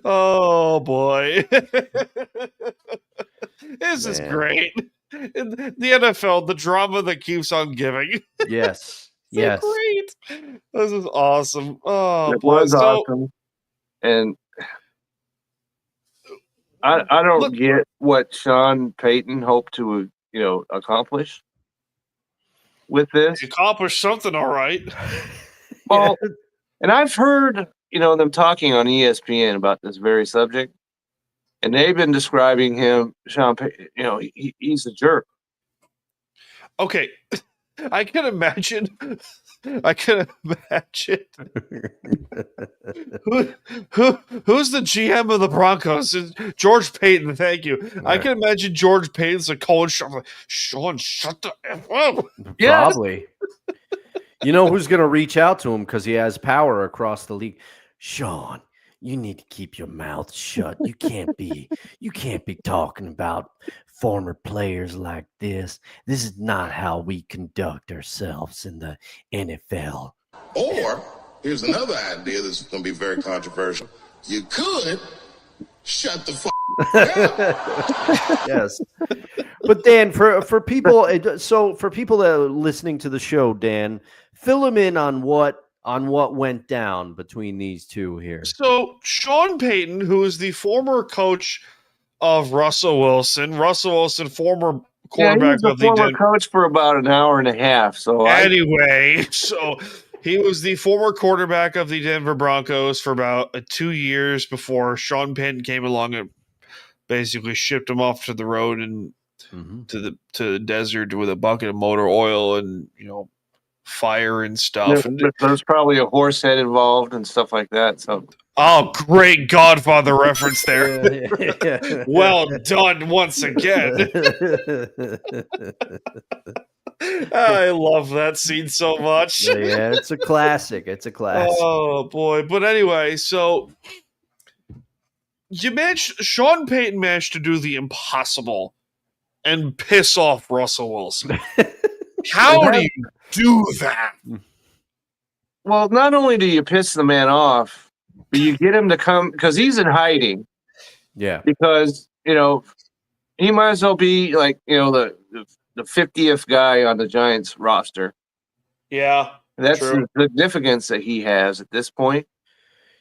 S2: Oh, boy. This is great. The NFL, the drama that keeps on giving.
S4: Yes.
S2: So
S4: yes.
S2: great. This is awesome. Oh,
S3: It
S2: boy.
S3: was awesome. And I don't get what Sean Payton hoped to, accomplish with this.
S2: He accomplished something, all right.
S3: Well, and I've heard, them talking on ESPN about this very subject, and they've been describing him, Sean Payton, he's a jerk.
S2: Okay. I can imagine. Who's the GM of the Broncos? George Payton. Thank you. Right. I can imagine George Payton's a cold shot. Like, Sean, shut the F up.
S4: Probably. You know who's going to reach out to him because he has power across the league? Sean, you need to keep your mouth shut. You can't be talking about former players like this. This is not how we conduct ourselves in the NFL.
S8: Or here's another idea that's going to be very controversial. You could shut the fuck up.
S4: Yes. But Dan, for people, so for people that are listening to the show, Dan, fill them in on what went down between these two here.
S2: So Sean Payton, who is the former coach of Russell Wilson, former quarterback
S3: of the former coach for about an hour and a half. So
S2: so he was the former quarterback of the Denver Broncos for about 2 years before Sean Payton came along and basically shipped him off to the road and to the desert with a bucket of motor oil and fire and stuff.
S3: There's probably a horse head involved and stuff like that. So.
S2: Oh, great Godfather reference there. Well done once again. I love that scene so much.
S4: Yeah, it's a classic.
S2: Oh, boy. But anyway, so Sean Payton managed to do the impossible and piss off Russell Wilson. How do you do that?
S3: Well, not only do you piss the man off, but you get him to come because he's in hiding.
S4: Yeah.
S3: Because, he might as well be like, the 50th guy on the Giants roster.
S2: Yeah.
S3: That's the significance that he has at this point.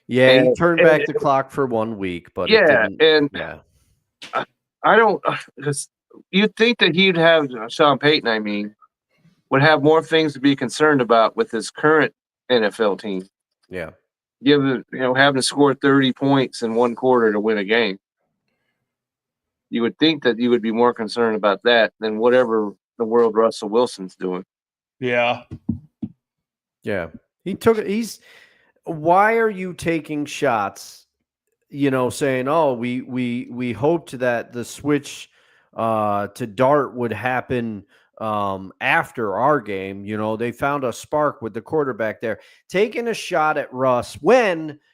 S4: Yeah, he turned back the clock for 1 week, but
S3: I don't because you'd think that he'd have Sean Payton, would have more things to be concerned about with his current NFL team.
S4: Yeah.
S3: Having to score 30 points in one quarter to win a game. You would think that you would be more concerned about that than whatever the world Russell Wilson's doing.
S2: Yeah.
S4: Yeah. Why are you taking shots, saying, oh, we hoped that the switch to Dart would happen after our game. They found a spark with the quarterback there. Taking a shot at Russ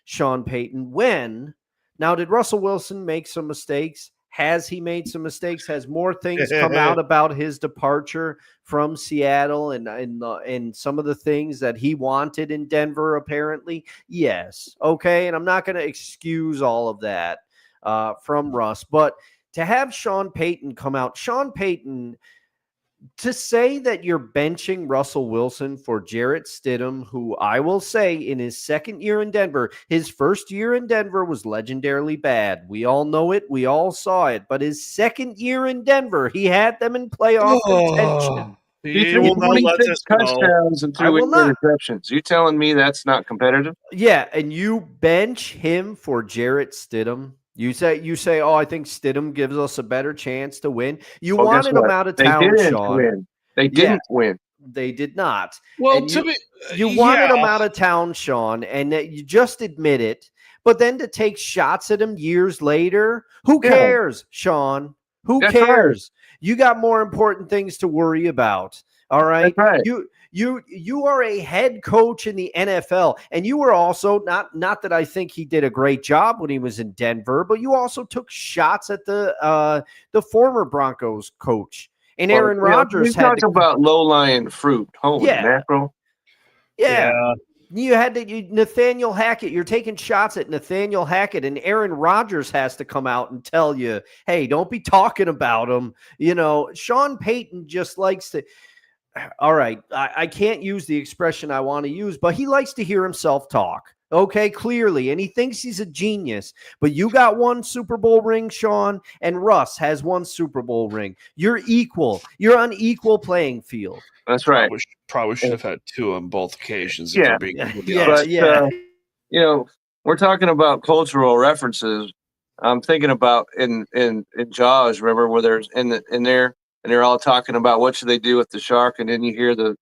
S4: Sean Payton, now did Russell Wilson make some mistakes? Has he made some mistakes? Has more things come out about his departure from Seattle and some of the things that he wanted in Denver, apparently? Yes. Okay. And I'm not going to excuse all of that from Russ, but to have Sean Payton come out, Sean Payton to say that you're benching Russell Wilson for Jarrett Stidham, who I will say in his second year in Denver, his first year in Denver was legendarily bad. We all know it. We all saw it. But his second year in Denver, he had them in playoff contention.
S2: He will not let us know.
S3: Touchdowns and
S4: I
S3: threw
S4: will not.
S3: interceptions. You telling me that's not competitive?
S4: Yeah, and you bench him for Jarrett Stidham. You say, oh, I think Stidham gives us a better chance to win. You
S3: Well, guess
S4: wanted him
S3: what?
S4: out of
S3: They
S4: town,
S3: didn't
S4: Sean.
S3: win. They didn't win.
S4: They did not.
S2: Well,
S4: And
S2: to me,
S4: you wanted him out of town, Sean, and that you just admit it. But then to take shots at him years later, who cares, Sean? Who
S3: That's
S4: cares? You got more important things to worry about. All right.
S3: That's right.
S4: You are a head coach in the NFL, and you were also not that I think he did a great job when he was in Denver, but you also took shots at the former Broncos coach. And Aaron Rodgers
S3: we talk about low-lying fruit. Holy mackerel.
S4: Yeah. You had Nathaniel Hackett. You're taking shots at Nathaniel Hackett, and Aaron Rodgers has to come out and tell you, hey, don't be talking about him. You know, Sean Payton just likes to. All right, I can't use the expression I want to use, but he likes to hear himself talk. Okay, clearly, and he thinks he's a genius. But you got one Super Bowl ring, Sean, and Russ has one Super Bowl ring. You're equal. You're on equal playing field.
S3: That's right.
S2: Probably should have had two on both occasions.
S3: Yeah,
S2: If
S3: you know, we're talking about cultural references. I'm thinking about in Jaws. Remember where there's in there. And they're all talking about what should they do with the shark, and then you hear the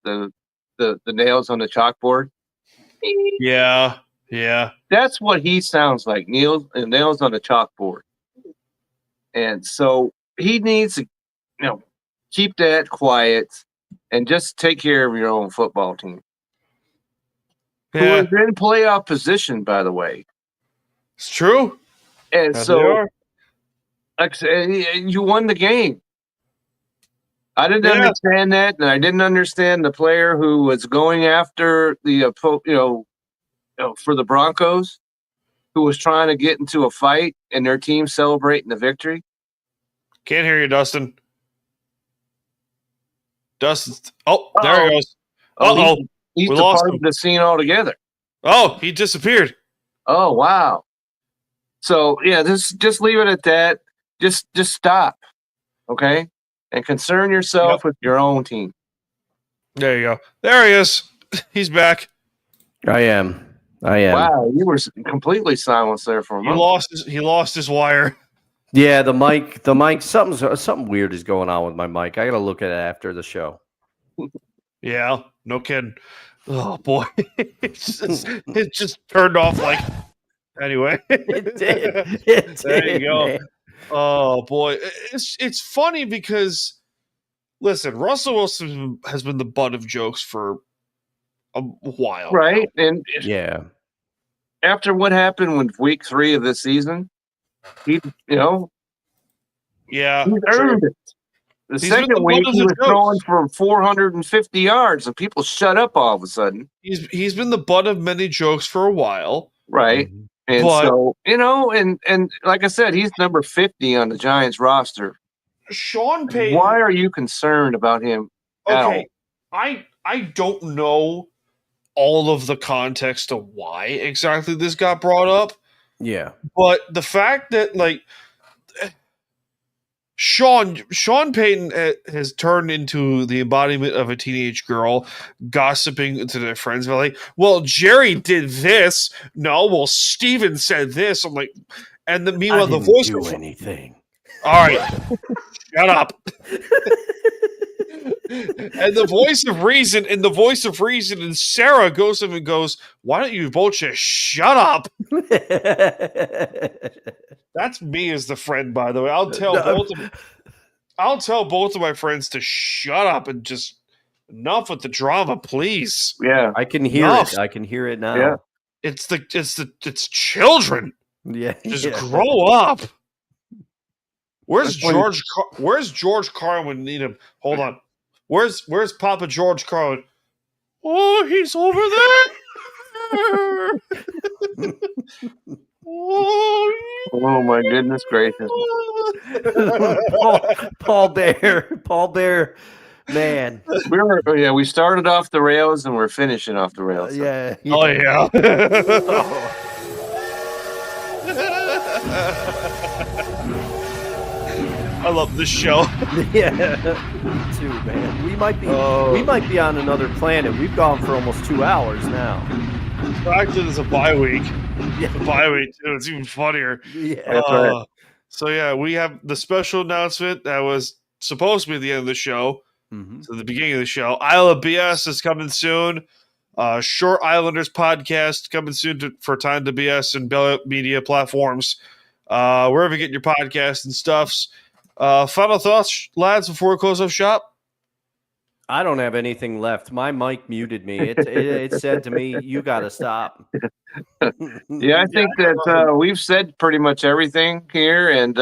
S3: nails on the chalkboard.
S2: Yeah.
S3: That's what he sounds like, nails on the chalkboard. And so he needs to, keep that quiet and just take care of your own football team. Who is in playoff position, by the way.
S2: It's true.
S3: And so, like I said, you won the game. I didn't understand that, and I didn't understand the player who was going after the, for the Broncos, who was trying to get into a fight, and their team celebrating the victory.
S2: Can't hear you, Dustin. Dustin. Oh, there he goes.
S3: He's
S2: we lost
S3: departed the scene altogether.
S2: Oh, he disappeared.
S3: Oh, wow. So, just leave it at that. Just stop, okay? And concern yourself with your own team.
S2: There you go. There he is. He's back.
S4: I am.
S3: Wow, you were completely silenced there for a moment.
S2: He lost his wire.
S4: Yeah, the mic. Something weird is going on with my mic. I got to look at it after the show.
S2: Yeah, no kidding. Oh boy, it just turned off. Like anyway,
S4: it did.
S2: There you go.
S4: Man.
S2: Oh boy, it's funny because listen, Russell Wilson has been the butt of jokes for a while,
S3: right? And
S2: after
S3: what happened with week 3 of this season, he earned it. The second week he was throwing for 450 yards, and people shut up all of a sudden.
S2: He's been the butt of many jokes for a while,
S3: right? And so, and like I said, he's number 50 on the Giants roster.
S2: Sean Payton.
S3: Why are you concerned about him?
S2: Okay, I don't know all of the context of why exactly this got brought up.
S4: Yeah.
S2: But the fact that Sean Payton has turned into the embodiment of a teenage girl gossiping to their friends about well, Jerry did this. No, well, Steven said this. I'm like, and meanwhile, the voice
S4: do anything.
S2: All right, shut up. And the voice of reason, and Sarah goes up and goes, "Why don't you both just shut up?" That's me as the friend, by the way. I'll tell both of my friends to shut up and just enough with the drama, please.
S3: Yeah,
S4: I can hear it. I can hear it now.
S3: Yeah.
S2: It's children.
S4: Yeah,
S2: just grow up. Where's George Carlin when you need him? Hold on. Where's Papa George Carlin? Oh, he's over there.
S3: Oh my goodness gracious!
S4: Paul Bear Man.
S3: We started off the rails and we're finishing off the rails. So.
S4: Yeah.
S2: Oh, yeah. I love this show.
S4: Yeah, me too, man. We might be on another planet. We've gone for almost 2 hours now.
S2: Actually, there's a bye week.
S4: Yeah.
S2: A bye week too. It's even funnier.
S4: Yeah.
S3: That's right.
S2: So yeah, we have the special announcement that was supposed to be at the end of the show.
S4: Mm-hmm.
S2: So the beginning of the show. Isle of BS is coming soon. Short Islanders podcast coming soon for Time to BS and Belly Up Media platforms. Wherever you get your podcasts and stuffs. Final thoughts, lads, before we close up shop?
S4: I don't have anything left. My mic muted me. It said to me, "You got to stop."
S3: Yeah, I think that we've said pretty much everything here, and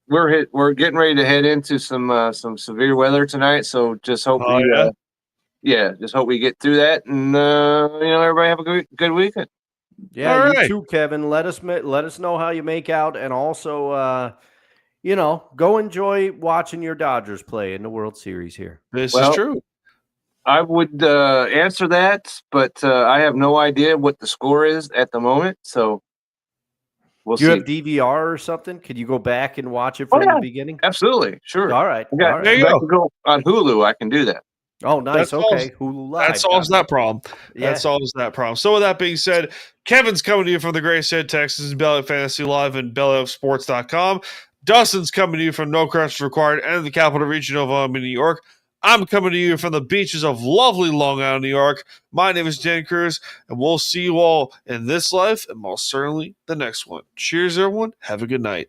S3: we're getting ready to head into some severe weather tonight. So just hope just hope we get through that, and everybody have a good weekend.
S4: Yeah,
S2: All
S4: you
S2: right.
S4: too, Kevin. Let us know how you make out, and also, go enjoy watching your Dodgers play in the World Series here.
S2: This is true.
S3: I would answer that, but I have no idea what the score is at the moment. So we'll
S4: Do you
S3: see.
S4: have DVR or something? Could you go back and watch it from the beginning?
S3: Absolutely, sure.
S4: All right.
S3: There
S4: All right.
S3: you go on Hulu. I can do that.
S4: Oh, nice.
S2: That
S4: Okay. Hulu Live.
S2: That solves that problem.
S4: Yeah.
S2: That solves that problem. So with that being said, Kevin's coming to you from the Great State of Texas, Belly Up Fantasy Live and bellyupsports.com. Dustin's coming to you from No Credentials Required and the Capital Region of New York. I'm coming to you from the beaches of lovely Long Island, New York. My name is Dan Cruz, and we'll see you all in this life and most certainly the next one. Cheers, everyone. Have a good night.